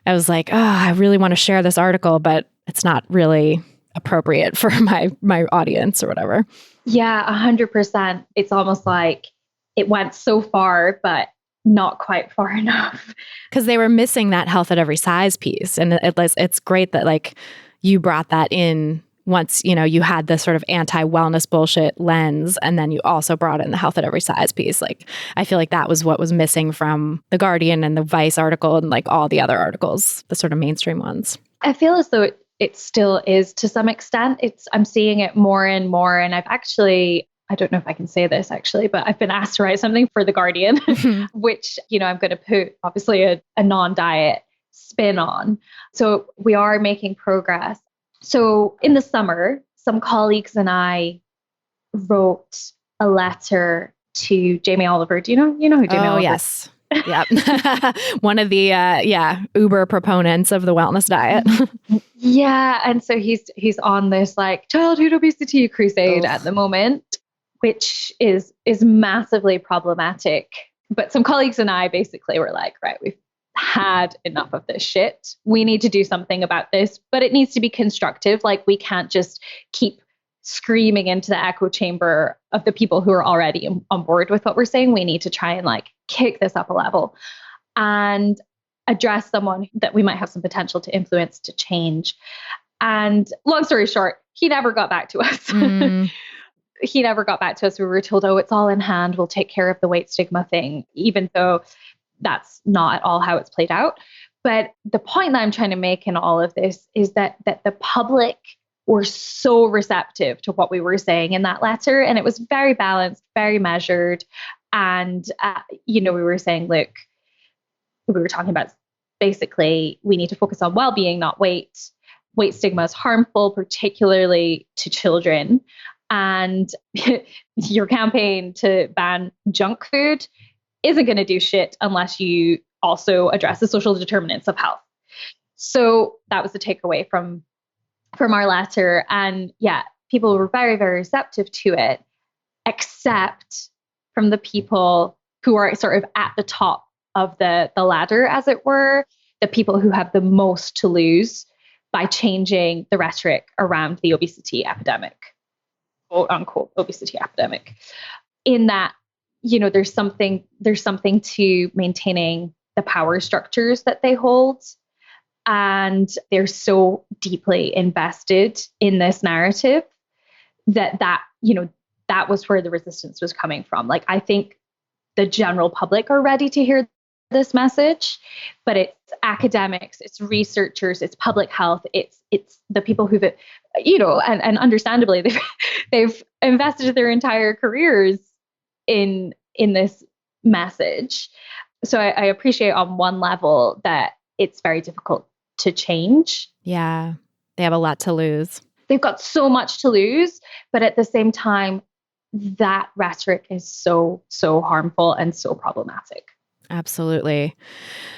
I was like, oh, I really want to share this article, but it's not really appropriate for my audience or whatever. Yeah, 100%. It's almost like it went so far, but not quite far enough. Because they were missing that health at every size piece. And it's great that like you brought that in once, you had this sort of anti-wellness bullshit lens, and then you also brought in the health at every size piece. Like, I feel like that was what was missing from The Guardian and the Vice article and like all the other articles, the sort of mainstream ones. I feel as though it still is to some extent. I'm seeing it more and more. And I've actually, I don't know if I can say this actually, but I've been asked to write something for The Guardian, which, I'm going to put obviously a non-diet spin on. So we are making progress. So in the summer, some colleagues and I wrote a letter to Jamie Oliver. Do you know who Jamie Oliver is? Yes. Yeah. One of the uber proponents of the wellness diet. Yeah. And so he's on this like childhood obesity crusade at the moment, which is massively problematic. But some colleagues and I basically were like, right, we've had enough of this shit. We need to do something about this, but it needs to be constructive. Like, we can't just keep screaming into the echo chamber of the people who are already on board with what we're saying. We need to try and like kick this up a level and address someone that we might have some potential to influence to change. And long story short, he never got back to us. He never got back to us. We were told, oh, it's all in hand. We'll take care of the weight stigma thing, even though that's not at all how it's played out. But the point that I'm trying to make in all of this is that the public were so receptive to what we were saying in that letter. And it was very balanced, very measured. And, we were saying, look, we were talking about basically we need to focus on well-being, not weight. Weight stigma is harmful, particularly to children. And your campaign to ban junk food isn't going to do shit unless you also address the social determinants of health. So that was the takeaway from our letter. And yeah, people were very, very receptive to it, except from the people who are sort of at the top of the ladder, as it were, the people who have the most to lose by changing the rhetoric around the obesity epidemic, quote unquote obesity epidemic. In that, there's something to maintaining the power structures that they hold. And they're so deeply invested in this narrative that was where the resistance was coming from. Like, I think the general public are ready to hear this message, but it's academics, it's researchers, it's public health, it's the people who've, and understandably they've invested their entire careers in this message. So I appreciate on one level that it's very difficult to change. Yeah, they have a lot to lose. They've got so much to lose, but at the same time, that rhetoric is so, so harmful and so problematic. Absolutely.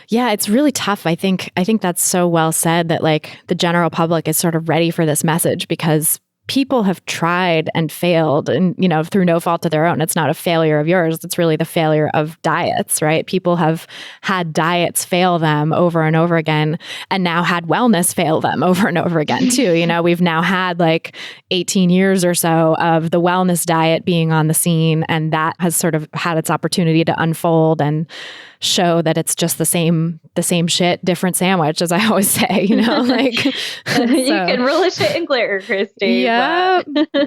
Yeah, it's really tough. I think that's so well said that like the general public is sort of ready for this message because people have tried and failed and, through no fault of their own. It's not a failure of yours. It's really the failure of diets, right? People have had diets fail them over and over again and now had wellness fail them over and over again too. We've now had like 18 years or so of the wellness diet being on the scene, and that has sort of had its opportunity to unfold and show that it's just the same shit, different sandwich, as I always say, like you can relish it in glitter, Christy. Yeah,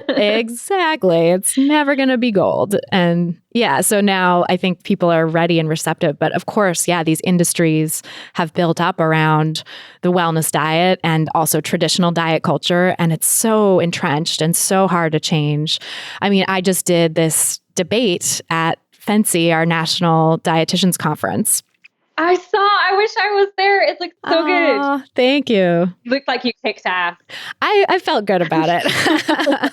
exactly. It's never going to be gold. And yeah, so now I think people are ready and receptive. But of course, yeah, these industries have built up around the wellness diet and also traditional diet culture. And it's so entrenched and so hard to change. I mean, I just did this debate at FNCE, our National Dietitians Conference. I wish I was there. It looked so good. Thank you. You looked like you kicked ass. I felt good about it.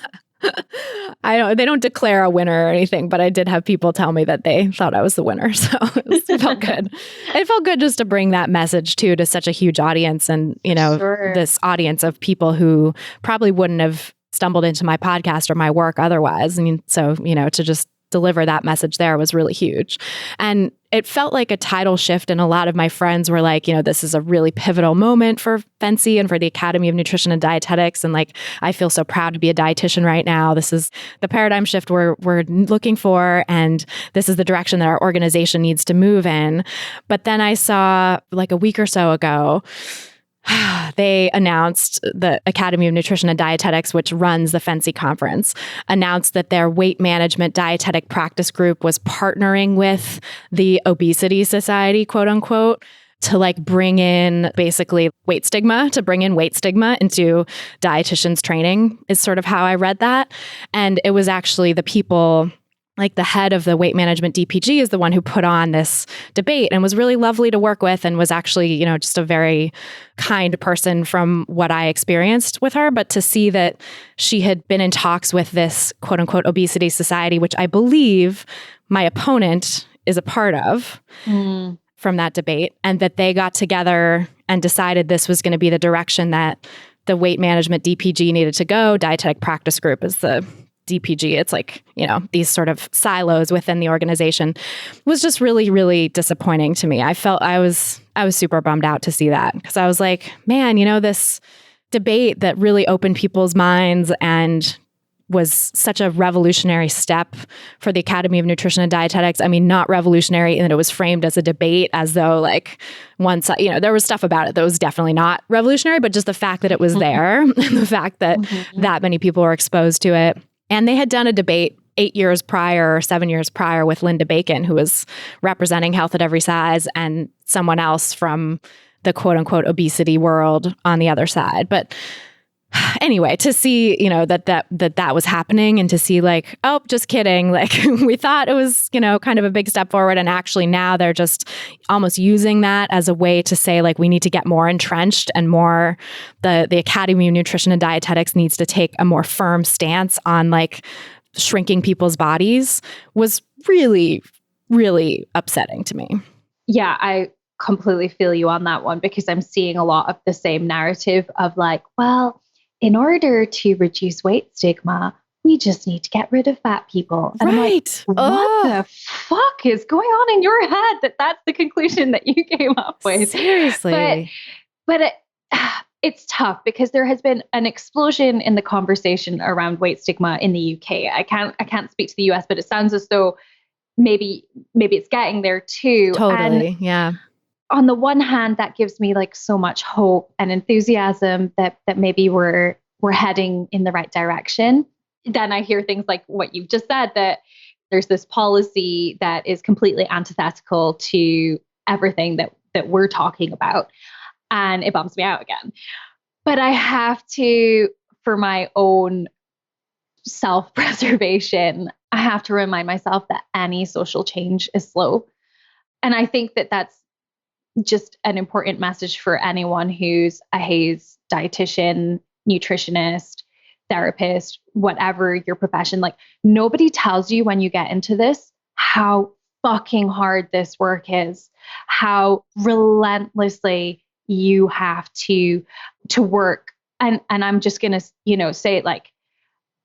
They don't declare a winner or anything, but I did have people tell me that they thought I was the winner. So it felt good. It felt good just to bring that message too to such a huge audience and, Sure. This audience of people who probably wouldn't have stumbled into my podcast or my work otherwise. I mean, so, to just deliver that message there was really huge. And it felt like a tidal shift. And a lot of my friends were like, this is a really pivotal moment for FNCE and for the Academy of Nutrition and Dietetics. And like, I feel so proud to be a dietitian right now. This is the paradigm shift we're looking for. And this is the direction that our organization needs to move in. But then I saw like a week or so ago, they announced, the Academy of Nutrition and Dietetics, which runs the FNCE conference, announced that their weight management dietetic practice group was partnering with the Obesity Society, quote unquote, to like bring in basically weight stigma into dietitians training is sort of how I read that. And it was actually the people, like the head of the weight management DPG is the one who put on this debate and was really lovely to work with and was actually, just a very kind person from what I experienced with her. But to see that she had been in talks with this quote unquote obesity society, which I believe my opponent is a part of from that debate, and that they got together and decided this was going to be the direction that the weight management DPG needed to go. Dietetic practice group is the DPG. It's like, these sort of silos within the organization, was just really, really disappointing to me. I was super bummed out to see that because I was like, man, this debate that really opened people's minds and was such a revolutionary step for the Academy of Nutrition and Dietetics. I mean, not revolutionary in that it was framed as a debate, as though like one side, there was stuff about it that was definitely not revolutionary, but just the fact that it was there, and the fact that that many people were exposed to it. And they had done a debate 8 years prior or 7 years prior with Linda Bacon, who was representing Health at Every Size, and someone else from the quote unquote obesity world on the other side. But anyway, to see, that was happening, and to see like, oh, just kidding. Like we thought it was, kind of a big step forward. And actually now they're just almost using that as a way to say like, we need to get more entrenched and more, the Academy of Nutrition and Dietetics needs to take a more firm stance on like shrinking people's bodies, was really, really upsetting to me. Yeah, I completely feel you on that one, because I'm seeing a lot of the same narrative of like, well, in order to reduce weight stigma, we just need to get rid of fat people. And right. I'm like, what the fuck is going on in your head that's the conclusion that you came up with? Seriously. But it's tough, because there has been an explosion in the conversation around weight stigma in the UK. I can't speak to the US, but it sounds as though maybe it's getting there too. Totally. Yeah. On the one hand, that gives me like so much hope and enthusiasm that maybe we're heading in the right direction. Then I hear things like what you've just said, that there's this policy that is completely antithetical to everything that we're talking about. And it bums me out again. But I have to, for my own self-preservation, I have to remind myself that any social change is slow. And I think that that's just an important message for anyone who's a HAES dietitian, nutritionist, therapist, whatever your profession. Like, nobody tells you when you get into this how fucking hard this work is, how relentlessly you have to work. And I'm just going to, say it like,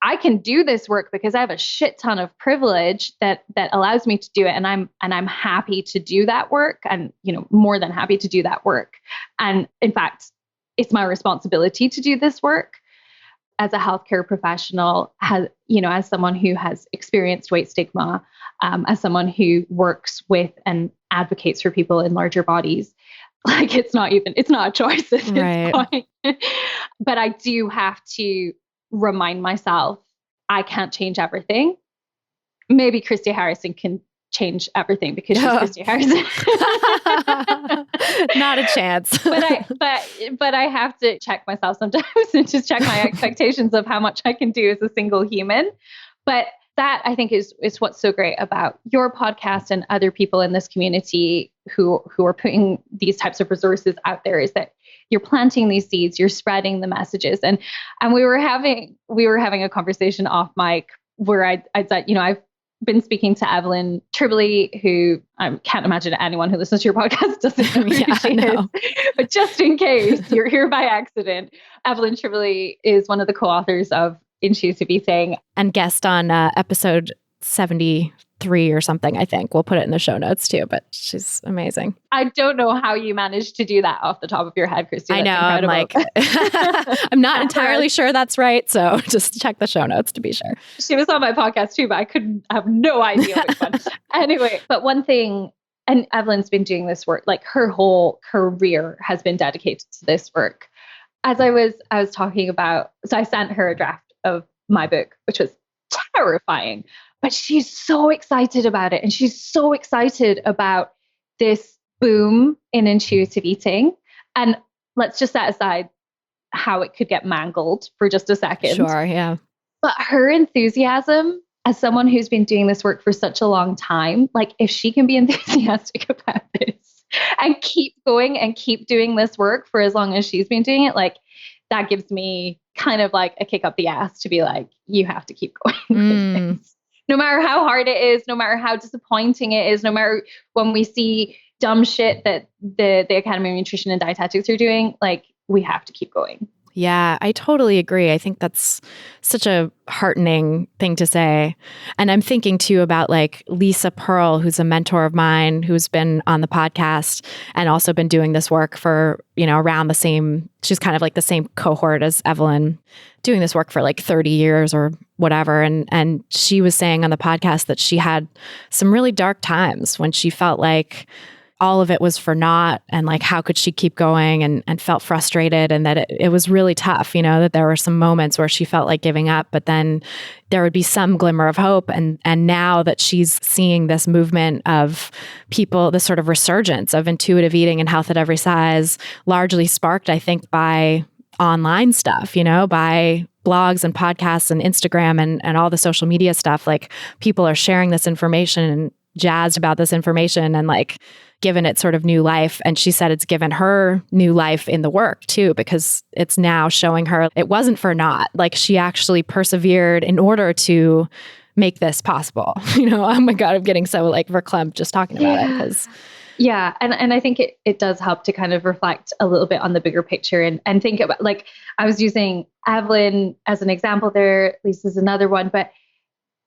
I can do this work because I have a shit ton of privilege that allows me to do it. And I'm happy to do that work, and, more than happy to do that work. And in fact, it's my responsibility to do this work as a healthcare professional, as someone who has experienced weight stigma, as someone who works with and advocates for people in larger bodies. Like, it's not a choice at this point. But I do have to remind myself, I can't change everything. Maybe Christy Harrison can change everything because she's Christy Harrison. Not a chance. but I have to check myself sometimes and just check my expectations of how much I can do as a single human. But that, I think, is what's so great about your podcast and other people in this community who are putting these types of resources out there, is that you're planting these seeds, you're spreading the messages. And we were having a conversation off mic where I said, I've been speaking to Evelyn Tribbley, who I can't imagine anyone who listens to your podcast doesn't know who she is. But just in case you're here by accident, Evelyn Tribbley is one of the co-authors of Intuitive Eating. And guest on episode 73 or something, I think. We'll put it in the show notes too, but she's amazing. I don't know how you managed to do that off the top of your head, Christy. I know. Incredible. I'm like, I'm not entirely sure that's right. So just check the show notes to be sure. She was on my podcast too, but I have no idea which one. Anyway, but one thing, and Evelyn's been doing this work, like her whole career has been dedicated to this work. As I was talking about, so I sent her a draft of my book, which was terrifying, but she's so excited about it. And she's so excited about this boom in intuitive eating. And let's just set aside how it could get mangled for just a second. Sure, yeah. But her enthusiasm, as someone who's been doing this work for such a long time, like, if she can be enthusiastic about this and keep going and keep doing this work for as long as she's been doing it, like, that gives me kind of like a kick up the ass to be like, you have to keep going with this. No matter how hard it is, no matter how disappointing it is, no matter when we see dumb shit that the Academy of Nutrition and Dietetics are doing, like, we have to keep going. Yeah, I totally agree. I think that's such a heartening thing to say. And I'm thinking too about like Lisa Pearl, who's a mentor of mine, who's been on the podcast and also been doing this work for, around the same, she's kind of like the same cohort as Evelyn, doing this work for like 30 years or whatever. And she was saying on the podcast that she had some really dark times when she felt like all of it was for naught, and like how could she keep going, and felt frustrated, and that it was really tough, that there were some moments where she felt like giving up, but then there would be some glimmer of hope. And now that she's seeing this movement of people, this sort of resurgence of intuitive eating and health at every size, largely sparked, I think, by online stuff, by blogs and podcasts and Instagram and all the social media stuff. Like, people are sharing this information and jazzed about this information and like given it sort of new life. And she said it's given her new life in the work too, because it's now showing her it wasn't for naught. Like, she actually persevered in order to make this possible. Oh my God, I'm getting so like verklempt just talking about it. Because yeah. And I think it does help to kind of reflect a little bit on the bigger picture and think about, like, I was using Evelyn as an example there, Lisa's another one, but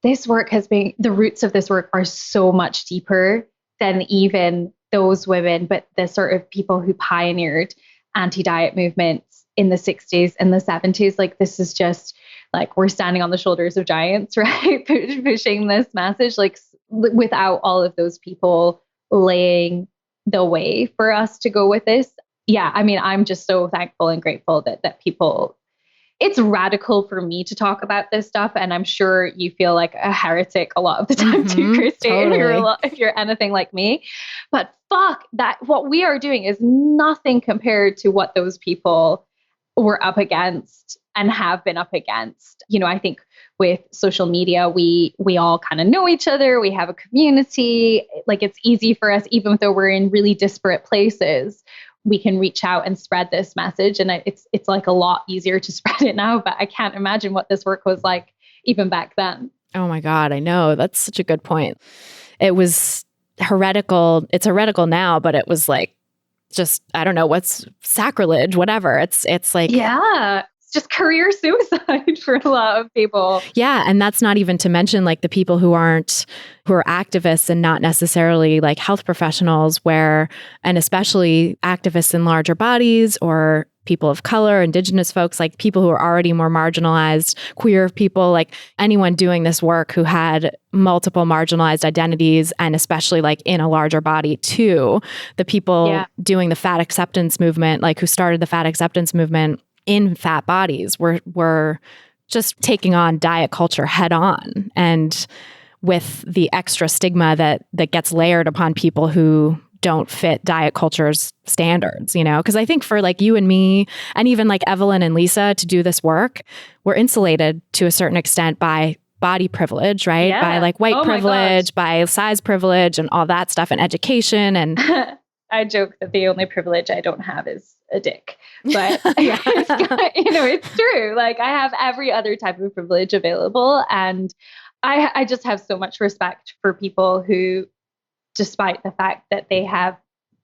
this work the roots of this work are so much deeper than even those women, but the sort of people who pioneered anti-diet movements in the 60s and the 70s. Like, this is just like, we're standing on the shoulders of giants, right? Pushing this message, like, without all of those people laying the way for us to go with this. Yeah. I mean, I'm just so thankful and grateful that people, it's radical for me to talk about this stuff. And I'm sure you feel like a heretic a lot of the time too, Christy, totally. If you're anything like me. But fuck that, what we are doing is nothing compared to what those people were up against and have been up against. I think with social media, we all kind of know each other. We have a community. Like, it's easy for us, even though we're in really disparate places, we can reach out and spread this message. And it's like a lot easier to spread it now, but I can't imagine what this work was like even back then. Oh my God, I know. That's such a good point. It was heretical. It's heretical now, but it was like, just, I don't know, what's sacrilege, whatever. It's like, yeah, it's just career suicide for a lot of people. Yeah. And that's not even to mention like the people who are activists and not necessarily like health professionals, and especially activists in larger bodies or people of color, Indigenous folks, like people who are already more marginalized, queer people, like anyone doing this work who had multiple marginalized identities, and especially like in a larger body too. The people doing the fat acceptance movement, like who started the fat acceptance movement in fat bodies, were just taking on diet culture head on, and with the extra stigma that gets layered upon people who don't fit diet culture's standards, because I think for like you and me, and even like Evelyn and Lisa, to do this work, we're insulated to a certain extent by body privilege, right? Yeah. By like white privilege, by size privilege and all that stuff, and education. And I joke that the only privilege I don't have is a dick, but it's true. Like, I have every other type of privilege available. And I just have so much respect for people who, despite the fact that they have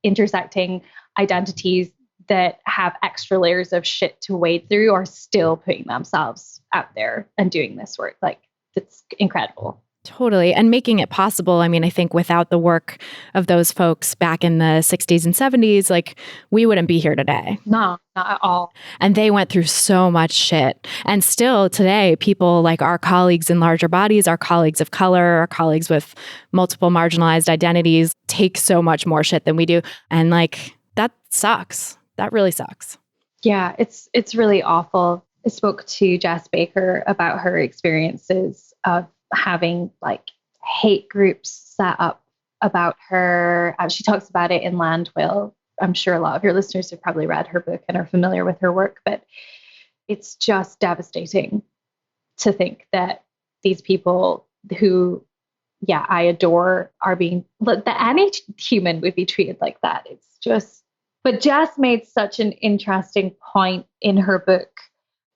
intersecting identities that have extra layers of shit to wade through, are still putting themselves out there and doing this work. Like, it's incredible. Totally. And making it possible. I mean, I think without the work of those folks back in the 60s and 70s, like, we wouldn't be here today. No, not at all. And they went through so much shit. And still today, people like our colleagues in larger bodies, our colleagues of color, our colleagues with multiple marginalized identities take so much more shit than we do. And like, that sucks. That really sucks. Yeah, it's really awful. I spoke to Jess Baker about her experiences of having like hate groups set up about her. She talks about it in Landwill. I'm sure a lot of your listeners have probably read her book and are familiar with her work, but it's just devastating to think that these people who, I adore, are being, that any human would be treated like that. It's just, but Jess made such an interesting point in her book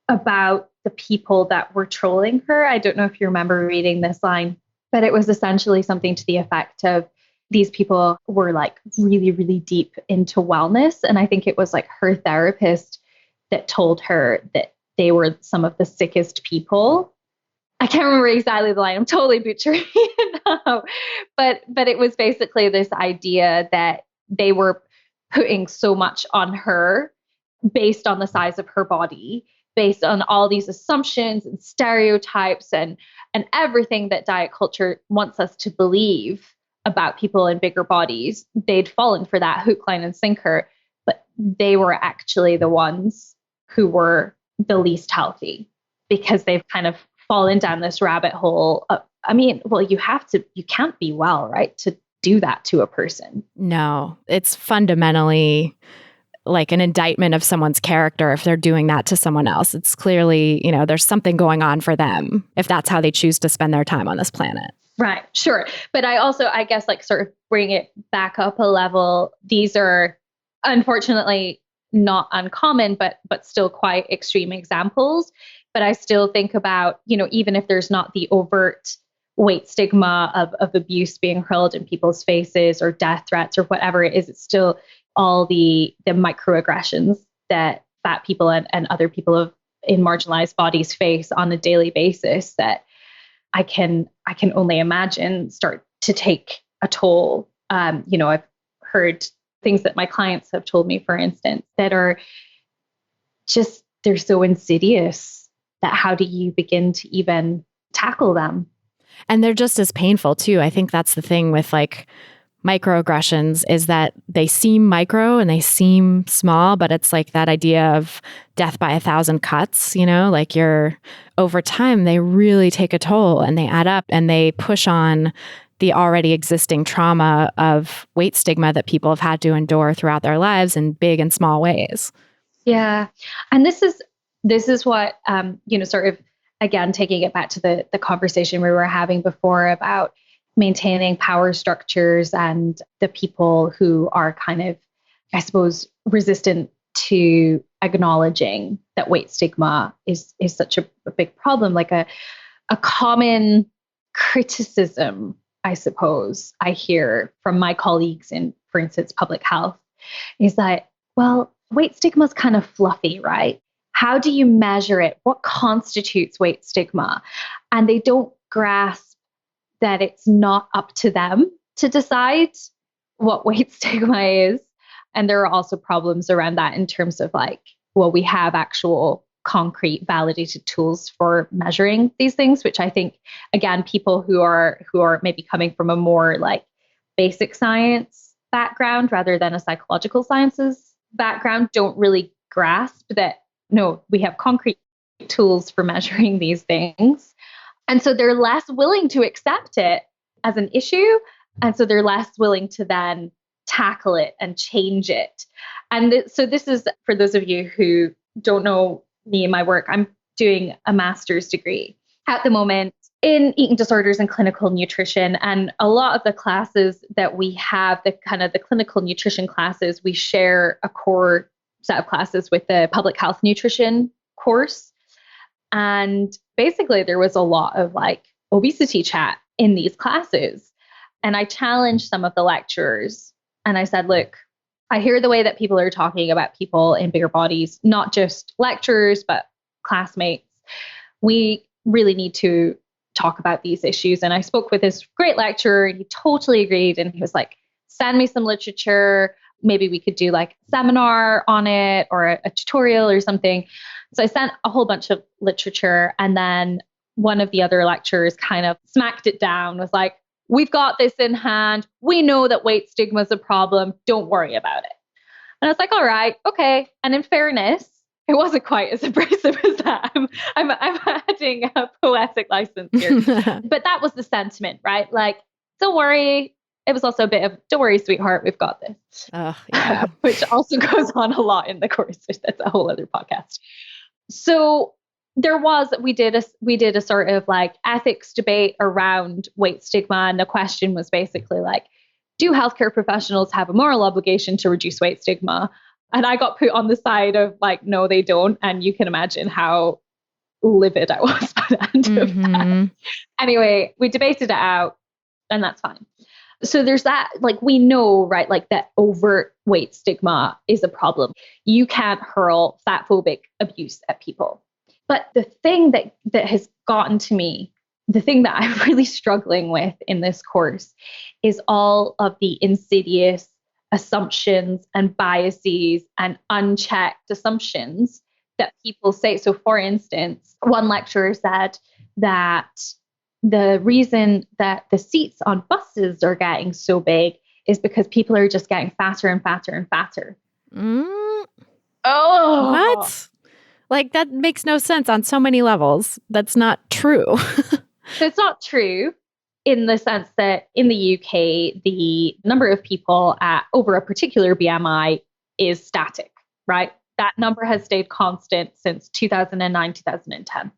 about the people that were trolling her. I don't know if you remember reading this line, but it was essentially something to the effect of, these people were like really, really deep into wellness. And I think it was like her therapist that told her that they were some of the sickest people. I can't remember exactly the line. I'm totally butchering it now. But it was basically this idea that they were putting so much on her based on the size of her body, based on all these assumptions and stereotypes and everything that diet culture wants us to believe about people in bigger bodies. They'd fallen for that hook, line, and sinker, but they were actually the ones who were the least healthy because they've kind of fallen down this rabbit hole. You can't be well, right? To do that to a person. No, it's fundamentally like an indictment of someone's character if they're doing that to someone else. It's clearly, there's something going on for them if that's how they choose to spend their time on this planet. Right, sure. But I guess like sort of bring it back up a level. These are unfortunately not uncommon, but still quite extreme examples. But I still think about, even if there's not the overt weight stigma of abuse being hurled in people's faces or death threats or whatever it is, it's still all the microaggressions that fat people and other people in marginalized bodies face on a daily basis that I can only imagine start to take a toll. I've heard things that my clients have told me, for instance, that are just, they're so insidious that how do you begin to even tackle them? And they're just as painful too. I think that's the thing with like microaggressions is that they seem micro and they seem small, but it's like that idea of death by 1,000 cuts, like over time, they really take a toll and they add up and they push on the already existing trauma of weight stigma that people have had to endure throughout their lives in big and small ways. Yeah. And this is what, sort of, again, taking it back to the conversation we were having before about maintaining power structures and the people who are kind of, I suppose, resistant to acknowledging that weight stigma is such a big problem. Like a common criticism, I suppose, I hear from my colleagues in, for instance, public health, is that, well, weight stigma is kind of fluffy, right? How do you measure it? What constitutes weight stigma? And they don't grasp that it's not up to them to decide what weight stigma is. And there are also problems around that in terms of like, well, we have actual concrete validated tools for measuring these things, which I think, again, people who are maybe coming from a more like basic science background rather than a psychological sciences background don't really grasp that, no, we have concrete tools for measuring these things. And so they're less willing to accept it as an issue. And so they're less willing to then tackle it and change it. And so this is, for those of you who don't know me and my work, I'm doing a master's degree at the moment in eating disorders and clinical nutrition. And a lot of the classes that we have, the clinical nutrition classes, we share a core set of classes with the public health nutrition course. And basically there was a lot of like obesity chat in these classes. And I challenged some of the lecturers and I said, look, I hear the way that people are talking about people in bigger bodies, not just lecturers, but classmates. We really need to talk about these issues. And I spoke with this great lecturer and he totally agreed. And he was like, send me some literature. Maybe we could do like a seminar on it or a tutorial or something. So I sent a whole bunch of literature. And then one of the other lecturers kind of smacked it down, was like, we've got this in hand. We know that weight stigma is a problem. Don't worry about it. And I was like, all right, okay. And in fairness, it wasn't quite as abrasive as that. I'm adding a poetic license here. But that was the sentiment, right? Like, don't worry. It was also a bit of, don't worry, sweetheart, we've got this. Yeah. Which also goes on a lot in the course. That's a whole other podcast. So we did a sort of like ethics debate around weight stigma. And the question was basically like, do healthcare professionals have a moral obligation to reduce weight stigma? And I got put on the side of like, no, they don't. And you can imagine how livid I was by the end of that. Anyway, we debated it out and that's fine. So there's that, like, we know, right, like that overt weight stigma is a problem. You can't hurl fat phobic abuse at people. But the thing that has gotten to me, the thing that I'm really struggling with in this course is all of the insidious assumptions and biases and unchecked assumptions that people say. So for instance, one lecturer said that the reason that the seats on buses are getting so big is because people are just getting fatter and fatter and fatter. Oh, What? Like, that makes no sense on so many levels. That's not true. So it's not true in the sense that in the UK, the number of people at over a particular BMI is static, right? That number has stayed constant since 2009, 2010.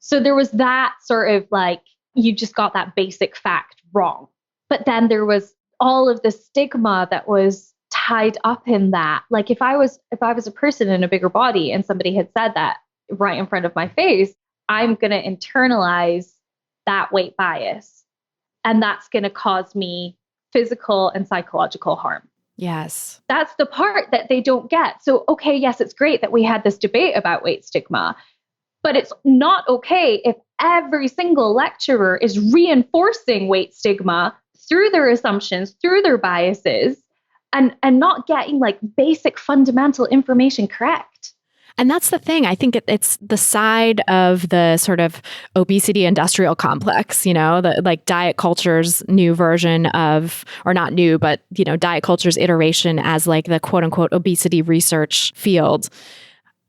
So there was that sort of like, you just got that basic fact wrong. But then there was all of the stigma that was tied up in that. Like if I was a person in a bigger body and somebody had said that right in front of my face, I'm going to internalize that weight bias. And that's going to cause me physical and psychological harm. Yes. That's the part that they don't get. So, okay, yes, it's great that we had this debate about weight stigma, but it's not okay if every single lecturer is reinforcing weight stigma through their assumptions, through their biases, and not getting like basic fundamental information correct. And that's the thing. I think it's the side of the sort of obesity industrial complex, the like diet culture's new version of, or not new, but, diet culture's iteration as like the quote unquote obesity research field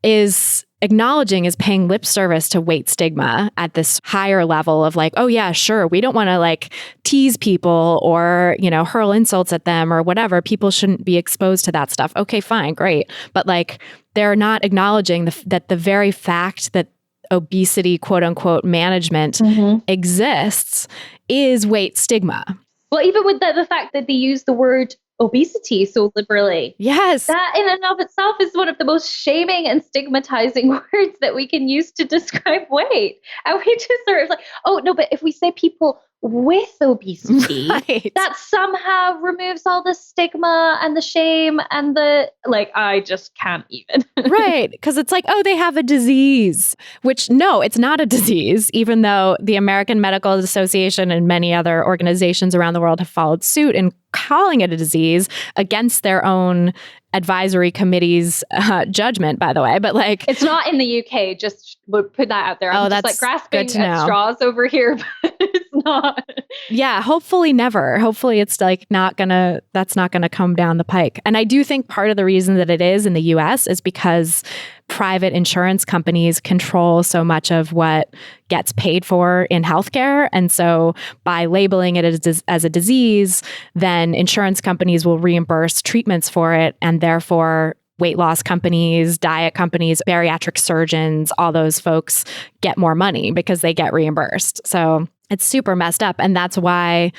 is acknowledging, is paying lip service to weight stigma at this higher level of like, oh yeah, sure, we don't want to like tease people or, hurl insults at them or whatever. People shouldn't be exposed to that stuff. Okay, fine, great. But like, they're not acknowledging that the very fact that obesity, quote unquote, management exists is weight stigma. Well, even with the fact that they use the word obesity so liberally. Yes. That in and of itself is one of the most shaming and stigmatizing words that we can use to describe weight. And we just sort of like, oh, no, but if we say people with obesity, right, that somehow removes all the stigma and the shame and the, like, I just can't even. Right. Because it's like, oh, they have a disease, which no, it's not a disease, even though the American Medical Association and many other organizations around the world have followed suit in calling it a disease against their own advisory committee's judgment, by the way. But like, it's not in the UK. Just would put that out there. I'm just like grasping at straws over here, but it's not. Yeah, hopefully never. Hopefully it's like that's not gonna come down the pike. And I do think part of the reason that it is in the US is because private insurance companies control so much of what gets paid for in healthcare. And so by labeling it as a disease, then insurance companies will reimburse treatments for it. And therefore, weight loss companies, diet companies, bariatric surgeons, all those folks get more money because they get reimbursed. So it's super messed up. And that's why,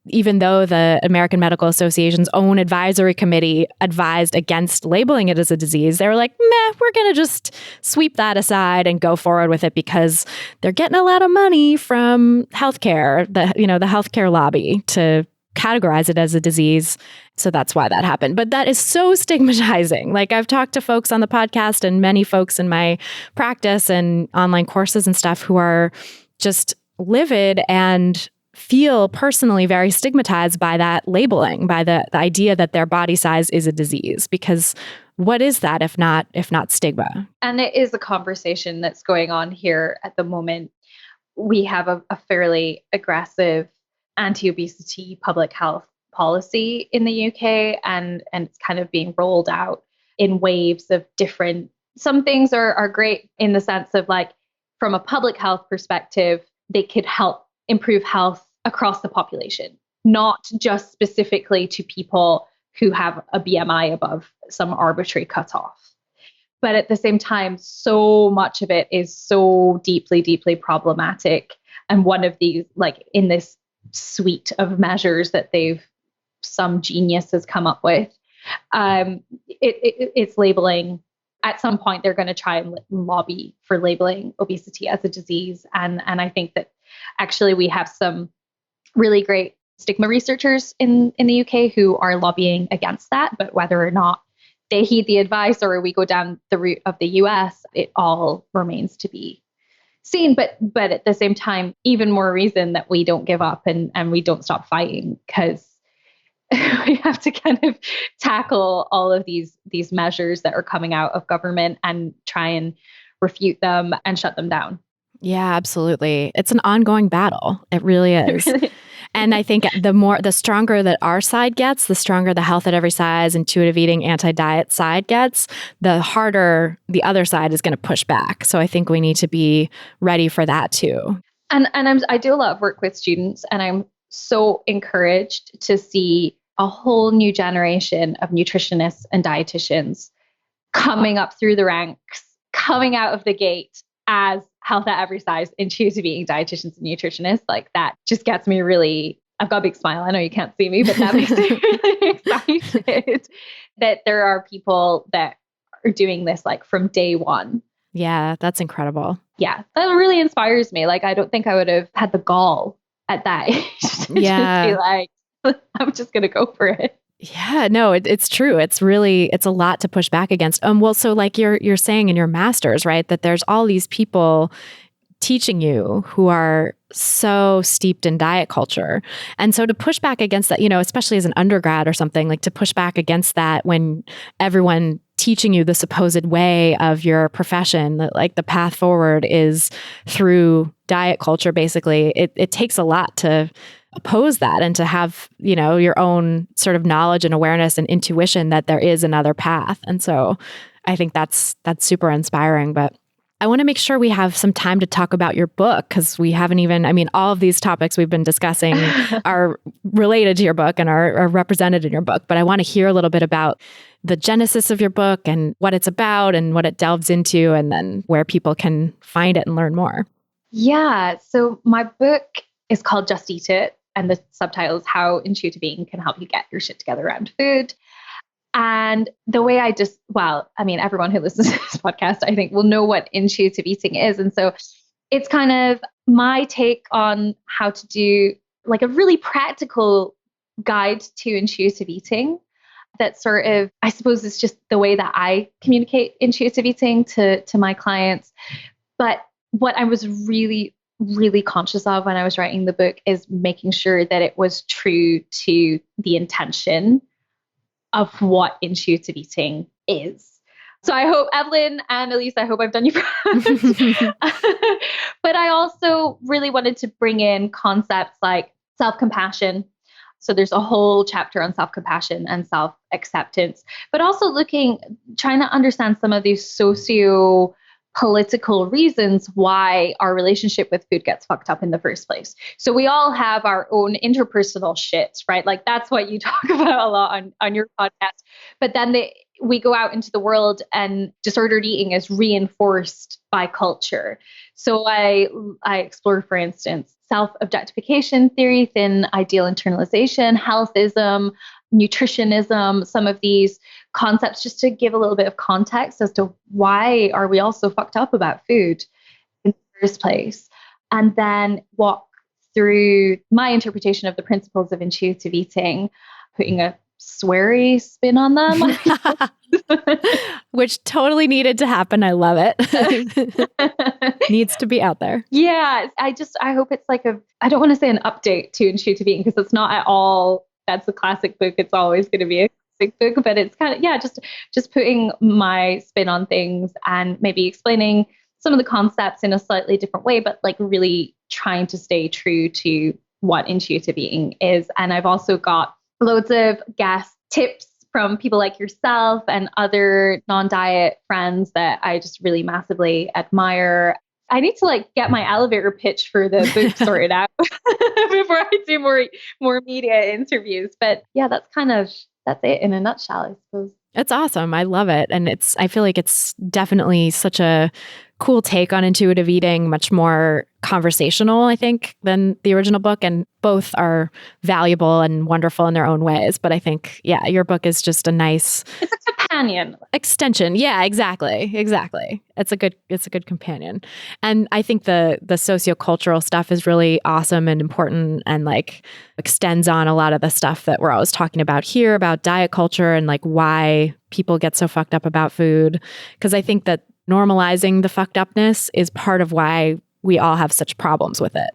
even though the American Medical Association's own advisory committee advised against labeling it as a disease, they were like, meh, we're going to just sweep that aside and go forward with it because they're getting a lot of money from healthcare, the healthcare lobby to categorize it as a disease. So that's why that happened. But that is so stigmatizing. Like I've talked to folks on the podcast and many folks in my practice and online courses and stuff who are just livid and feel personally very stigmatized by that labeling, by the idea that their body size is a disease. Because what is that if not stigma? And it is a conversation that's going on here at the moment. We have a fairly aggressive anti-obesity public health policy in the UK, and it's kind of being rolled out in waves of different. Some things are great in the sense of like, from a public health perspective, they could help improve health across the population, not just specifically to people who have a BMI above some arbitrary cutoff. But at the same time, so much of it is so deeply, deeply problematic. And one of these, like in this suite of measures that some genius has come up with, it's labeling. At some point, they're going to try and lobby for labeling obesity as a disease. And I think that actually we have some really great stigma researchers in the UK who are lobbying against that. But whether or not they heed the advice or we go down the route of the US, it all remains to be seen. But at the same time, even more reason that we don't give up and we don't stop fighting, because we have to kind of tackle all of these measures that are coming out of government and try and refute them and shut them down. Yeah, absolutely. It's an ongoing battle. It really is. And I think the stronger that our side gets, the stronger the health at every size, intuitive eating, anti-diet side gets, the harder the other side is going to push back. So I think we need to be ready for that too. And I do a lot of work with students, and I'm so encouraged to see a whole new generation of nutritionists and dietitians coming up through the ranks, coming out of the gate as health at every size, intuitive eating dietitians and nutritionists. Like, that just gets me really, I've got a big smile. I know you can't see me, but that makes me really excited that there are people that are doing this like from day one. Yeah, that's incredible. Yeah, that really inspires me. Like, I don't think I would have had the gall at that age to just be like, I'm just going to go for it. Yeah, no, it's true. It's a lot to push back against. Well, so like you're saying in your master's, right, that there's all these people teaching you who are so steeped in diet culture. And so to push back against that, especially as an undergrad or something, like to push back against that when everyone teaching you the supposed way of your profession, that like the path forward is through diet culture, basically, it takes a lot to oppose that and to have, your own sort of knowledge and awareness and intuition that there is another path. And so I think that's super inspiring. But I want to make sure we have some time to talk about your book, because we haven't even, all of these topics we've been discussing are related to your book and are represented in your book. But I want to hear a little bit about the genesis of your book and what it's about and what it delves into, and then where people can find it and learn more. Yeah. So my book is called Just Eat It, and the subtitle is How Intuitive Eating Can Help You Get Your Shit Together Around Food. And the way everyone who listens to this podcast, I think, will know what intuitive eating is. And so it's kind of my take on how to do like a really practical guide to intuitive eating. That sort of, I suppose, is just the way that I communicate intuitive eating to my clients. But what I was really, really conscious of when I was writing the book is making sure that it was true to the intention of what intuitive eating is. So I hope, Evelyn and Elise, I hope I've done you proud. But I also really wanted to bring in concepts like self-compassion. So there's a whole chapter on self-compassion and self-acceptance, but also trying to understand some of these socio-political reasons why our relationship with food gets fucked up in the first place. So we all have our own interpersonal shit, right? Like, that's what you talk about a lot on your podcast. But then we go out into the world and disordered eating is reinforced by culture. So I explore, for instance, self-objectification theory, thin ideal internalization, healthism, nutritionism, some of these concepts, just to give a little bit of context as to why are we all so fucked up about food in the first place. And then walk through my interpretation of the principles of intuitive eating, putting a sweary spin on them. Which totally needed to happen. I love it. Needs to be out there. Yeah. I hope it's like I don't want to say an update to intuitive eating, because it's not at all, that's a classic book. It's always going to be a classic book, but it's kind of, just putting my spin on things and maybe explaining some of the concepts in a slightly different way, but like really trying to stay true to what intuitive eating is. And I've also got loads of guest tips from people like yourself and other non-diet friends that I just really massively admire. I need to get my elevator pitch for the book sorted out before I do more media interviews. But yeah, that's it in a nutshell, I suppose. It's awesome. I love it. And I feel like it's definitely such a cool take on intuitive eating, much more conversational, I think, than the original book. And both are valuable and wonderful in their own ways. But I think, your book is just it's a companion. Extension. Yeah, exactly. It's a good companion. And I think the sociocultural stuff is really awesome and important, and like extends on a lot of the stuff that we're always talking about here about diet culture and like why people get so fucked up about food. Because I think that normalizing the fucked upness is part of why we all have such problems with it.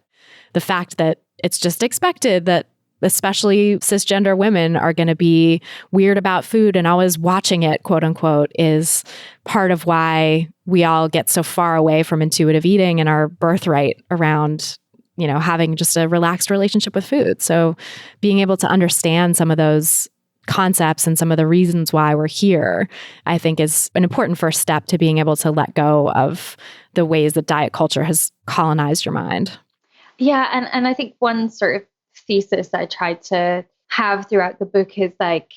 The fact that it's just expected that especially cisgender women are going to be weird about food and always watching it, quote unquote, is part of why we all get so far away from intuitive eating and our birthright around, having just a relaxed relationship with food. So being able to understand some of those concepts and some of the reasons why we're here, I think is an important first step to being able to let go of the ways that diet culture has colonized your mind. Yeah. And I think one sort of thesis I tried to have throughout the book is like,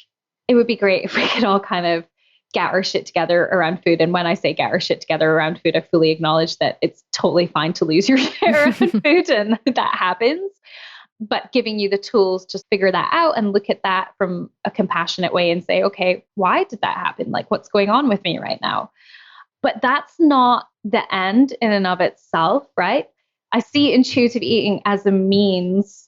it would be great if we could all kind of get our shit together around food. And when I say get our shit together around food, I fully acknowledge that it's totally fine to lose your shit around food, and that happens. But giving you the tools to figure that out and look at that from a compassionate way and say, okay, why did that happen? Like, what's going on with me right now? But that's not the end in and of itself, right? I see intuitive eating as a means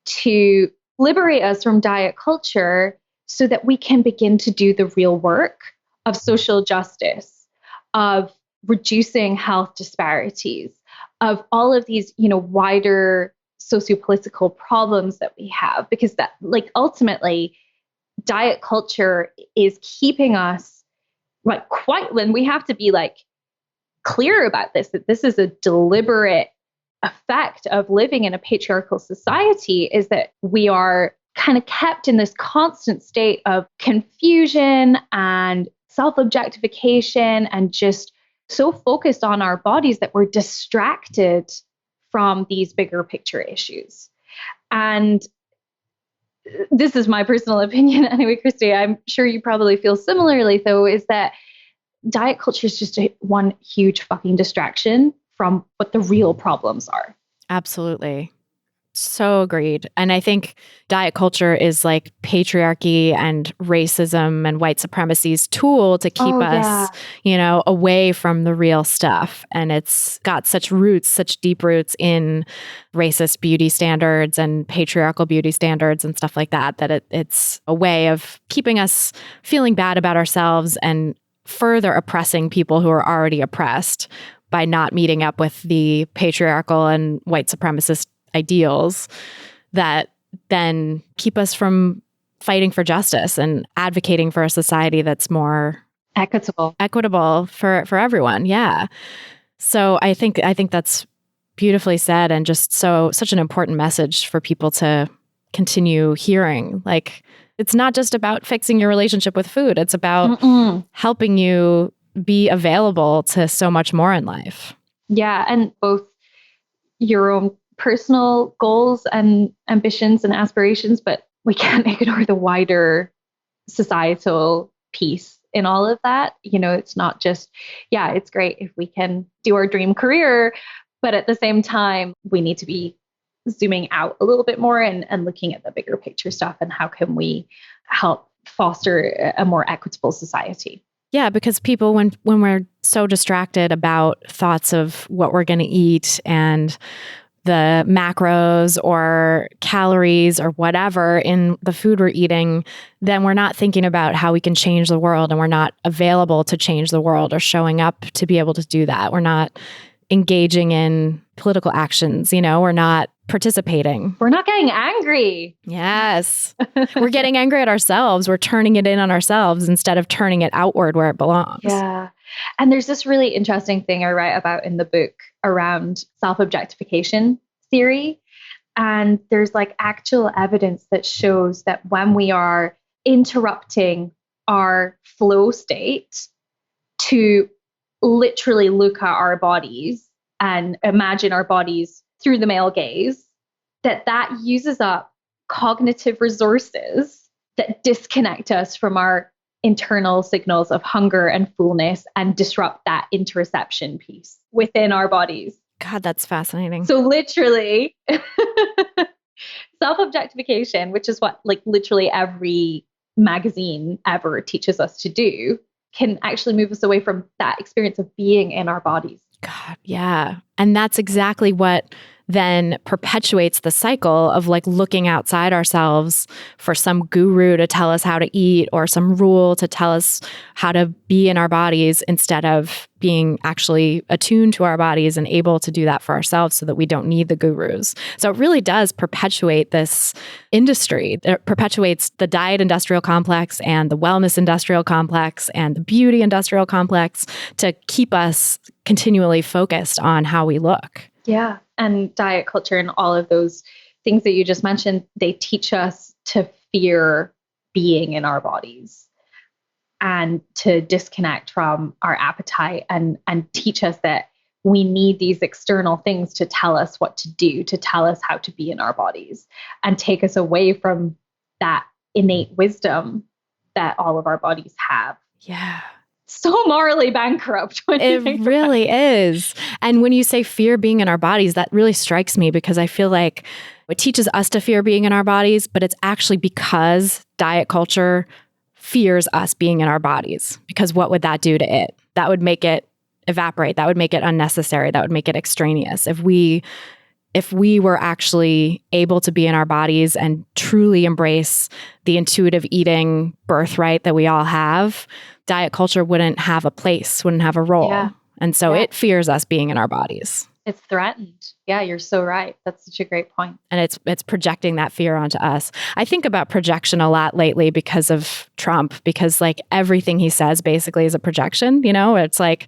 to liberate us from diet culture so that we can begin to do the real work of social justice, of reducing health disparities, of all of these, wider sociopolitical problems that we have, because that, like, ultimately diet culture is keeping us like quite, when we have to be like clear about this, that this is a deliberate effect of living in a patriarchal society, is that we are kind of kept in this constant state of confusion and self-objectification and just so focused on our bodies that we're distracted from these bigger picture issues. And this is my personal opinion anyway, Christy, I'm sure you probably feel similarly though, is that diet culture is just one huge fucking distraction from what the real problems are. Absolutely. So agreed. And I think diet culture is like patriarchy and racism and white supremacy's tool to keep us, away from the real stuff. And it's got such roots, such deep roots in racist beauty standards and patriarchal beauty standards and stuff like that, that it's a way of keeping us feeling bad about ourselves and further oppressing people who are already oppressed by not meeting up with the patriarchal and white supremacist ideals that then keep us from fighting for justice and advocating for a society that's more equitable for everyone. Yeah. So I think that's beautifully said, and just such an important message for people to continue hearing. Like, it's not just about fixing your relationship with food. It's about helping you be available to so much more in life. Yeah. And both your own personal goals and ambitions and aspirations, but we can't ignore the wider societal piece in all of that. It's not just, it's great if we can do our dream career, but at the same time, we need to be zooming out a little bit more and looking at the bigger picture stuff and how can we help foster a more equitable society. Yeah, because people, when we're so distracted about thoughts of what we're going to eat and the macros or calories or whatever in the food we're eating, then we're not thinking about how we can change the world, and we're not available to change the world or showing up to be able to do that. We're not engaging in political actions, we're not participating. We're not getting angry. Yes. We're getting angry at ourselves. We're turning it in on ourselves instead of turning it outward where it belongs. Yeah. And there's this really interesting thing I write about in the book around self-objectification theory. And there's like actual evidence that shows that when we are interrupting our flow state to literally look at our bodies and imagine our bodies through the male gaze, that uses up cognitive resources that disconnect us from our internal signals of hunger and fullness and disrupt that interoception piece within our bodies. God, that's fascinating. So literally, self-objectification, which is what like literally every magazine ever teaches us to do can actually move us away from that experience of being in our bodies. God, yeah. And that's exactly what then perpetuates the cycle of like looking outside ourselves for some guru to tell us how to eat or some rule to tell us how to be in our bodies instead of being actually attuned to our bodies and able to do that for ourselves so that we don't need the gurus. So it really does perpetuate this industry. It perpetuates the diet industrial complex and the wellness industrial complex and the beauty industrial complex to keep us continually focused on how we look. Yeah. And diet culture and all of those things that you just mentioned, they teach us to fear being in our bodies and to disconnect from our appetite and teach us that we need these external things to tell us what to do, to tell us how to be in our bodies and take us away from that innate wisdom that all of our bodies have. Yeah. So morally bankrupt. It really is. And when you say fear being in our bodies, that really strikes me because I feel like it teaches us to fear being in our bodies, but it's actually because diet culture fears us being in our bodies. Because what would that do to it? That would make it evaporate. That would make it unnecessary. That would make it extraneous. If we were actually able to be in our bodies and truly embrace the intuitive eating birthright that we all have, diet culture wouldn't have a place, wouldn't have a role. Yeah. And so it fears us being in our bodies. It's threatened. Yeah, you're so right. That's such a great point. And it's projecting that fear onto us. I think about projection a lot lately because of Trump, because like everything he says basically is a projection, you know? It's like,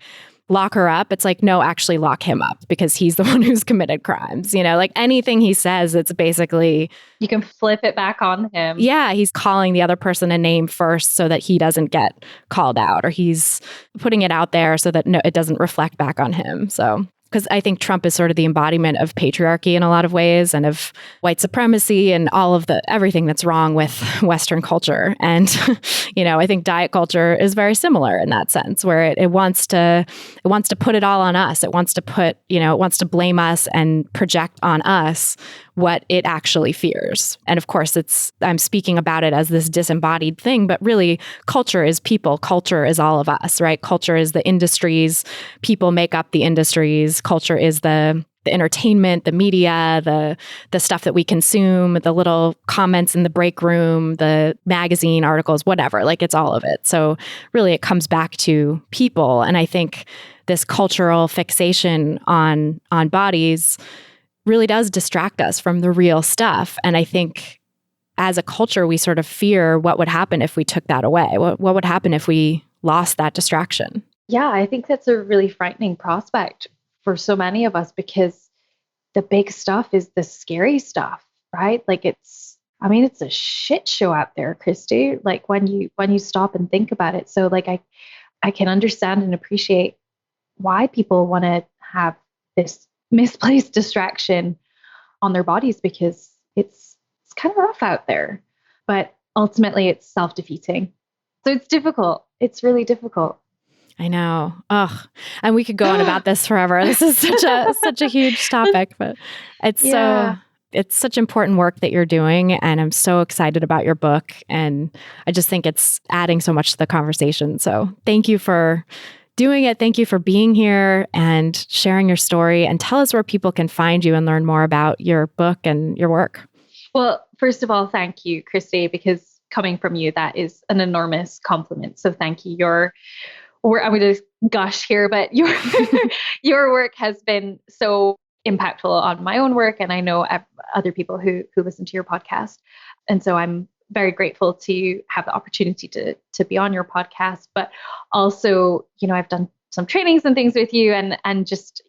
lock her up. It's like, no, actually lock him up because he's the one who's committed crimes. You know, like anything he says, it's basically... You can flip it back on him. Yeah, he's calling the other person a name first so that he doesn't get called out, or he's putting it out there so that it doesn't reflect back on him. So... Because I think Trump is sort of the embodiment of patriarchy in a lot of ways and of white supremacy and all of everything that's wrong with Western culture. And, you know, I think diet culture is very similar in that sense, where it wants to put it all on us. It wants to blame us and project on us what it actually fears. And of course, I'm speaking about it as this disembodied thing, but really culture is people. Culture is all of us, right? Culture is the industries. People make up the industries. Culture is the entertainment, the media, the stuff that we consume, the little comments in the break room, the magazine articles, whatever, like it's all of it. So really it comes back to people. And I think this cultural fixation on bodies really does distract us from the real stuff. And I think as a culture, we sort of fear what would happen if we took that away. What would happen if we lost that distraction? Yeah, I think that's a really frightening prospect for so many of us because the big stuff is the scary stuff, right? Like it's a shit show out there, Christy, like when you stop and think about it. So like I can understand and appreciate why people want to have this misplaced distraction on their bodies because it's kind of rough out there, but ultimately it's self-defeating. So it's difficult. It's really difficult. I know. Ugh. And we could go on about this forever. This is such a huge topic, but it's such important work that you're doing. And I'm so excited about your book. And I just think it's adding so much to the conversation. So thank you for doing it. Thank you for being here and sharing your story, and tell us where people can find you and learn more about your book and your work. Well, first of all, thank you, Christy, because coming from you, that is an enormous compliment. So thank you. I'm going to gush here, but your work has been so impactful on my own work. And I know other people who listen to your podcast. And so I'm very grateful to have the opportunity to be on your podcast, but also, you know, I've done some trainings and things with you and just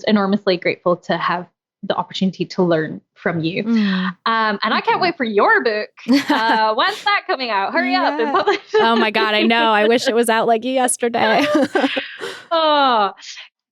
enormously grateful to have the opportunity to learn from you. And I can't wait for your book. When's that coming out? Hurry up and publish. Oh my God, I know. I wish it was out like yesterday. To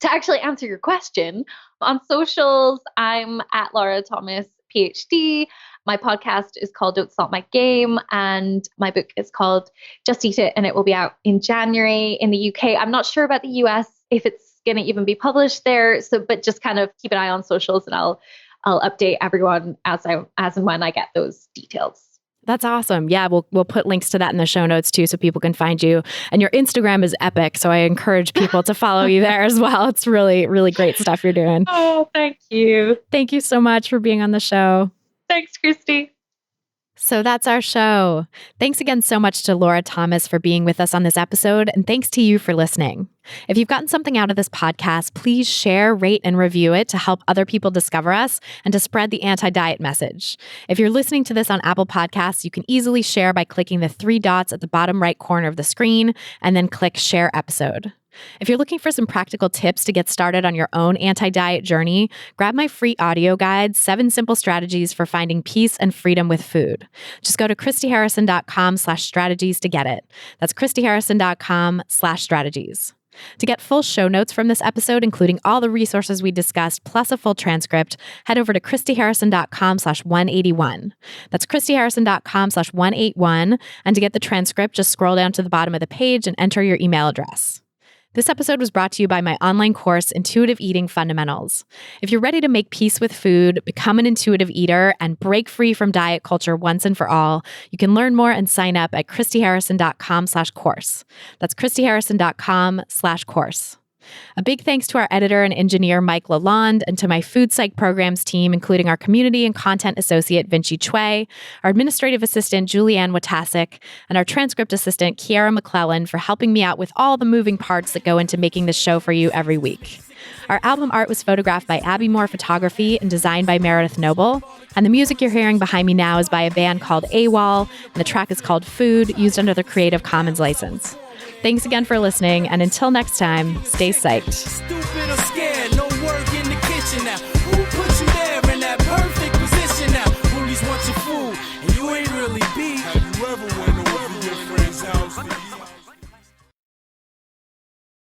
actually answer your question, on socials, I'm at Laura Thomas, PhD. My podcast is called Don't Salt My Game, and my book is called Just Eat It, and it will be out in January in the UK. I'm not sure about the US, if it's going to even be published there. So, but just kind of keep an eye on socials, and I'll update everyone as and when I get those details. That's awesome. Yeah, we'll put links to that in the show notes too so people can find you. And your Instagram is epic, so I encourage people to follow you there as well. It's really, really great stuff you're doing. Oh, thank you. Thank you so much for being on the show. Thanks, Christy. So that's our show. Thanks again so much to Laura Thomas for being with us on this episode, and thanks to you for listening. If you've gotten something out of this podcast, please share, rate, and review it to help other people discover us and to spread the anti-diet message. If you're listening to this on Apple Podcasts, you can easily share by clicking the 3 dots at the bottom right corner of the screen and then click Share Episode. If you're looking for some practical tips to get started on your own anti-diet journey, grab my free audio guide, 7 Simple Strategies for Finding Peace and Freedom with Food. Just go to christyharrison.com/strategies to get it. That's christyharrison.com/strategies. To get full show notes from this episode, including all the resources we discussed, plus a full transcript, head over to christyharrison.com/181. That's christyharrison.com/181. And to get the transcript, just scroll down to the bottom of the page and enter your email address. This episode was brought to you by my online course, Intuitive Eating Fundamentals. If you're ready to make peace with food, become an intuitive eater, and break free from diet culture once and for all, you can learn more and sign up at christyharrison.com/course. That's christyharrison.com/course. A big thanks to our editor and engineer, Mike Lalonde, and to my Food Psych programs team, including our community and content associate, Vinci Chue, our administrative assistant, Julianne Watasik, and our transcript assistant, Kiara McClellan, for helping me out with all the moving parts that go into making this show for you every week. Our album art was photographed by Abby Moore Photography and designed by Meredith Noble. And the music you're hearing behind me now is by a band called AWOL, and the track is called Food, used under the Creative Commons license. Thanks again for listening, and until next time, stay psyched.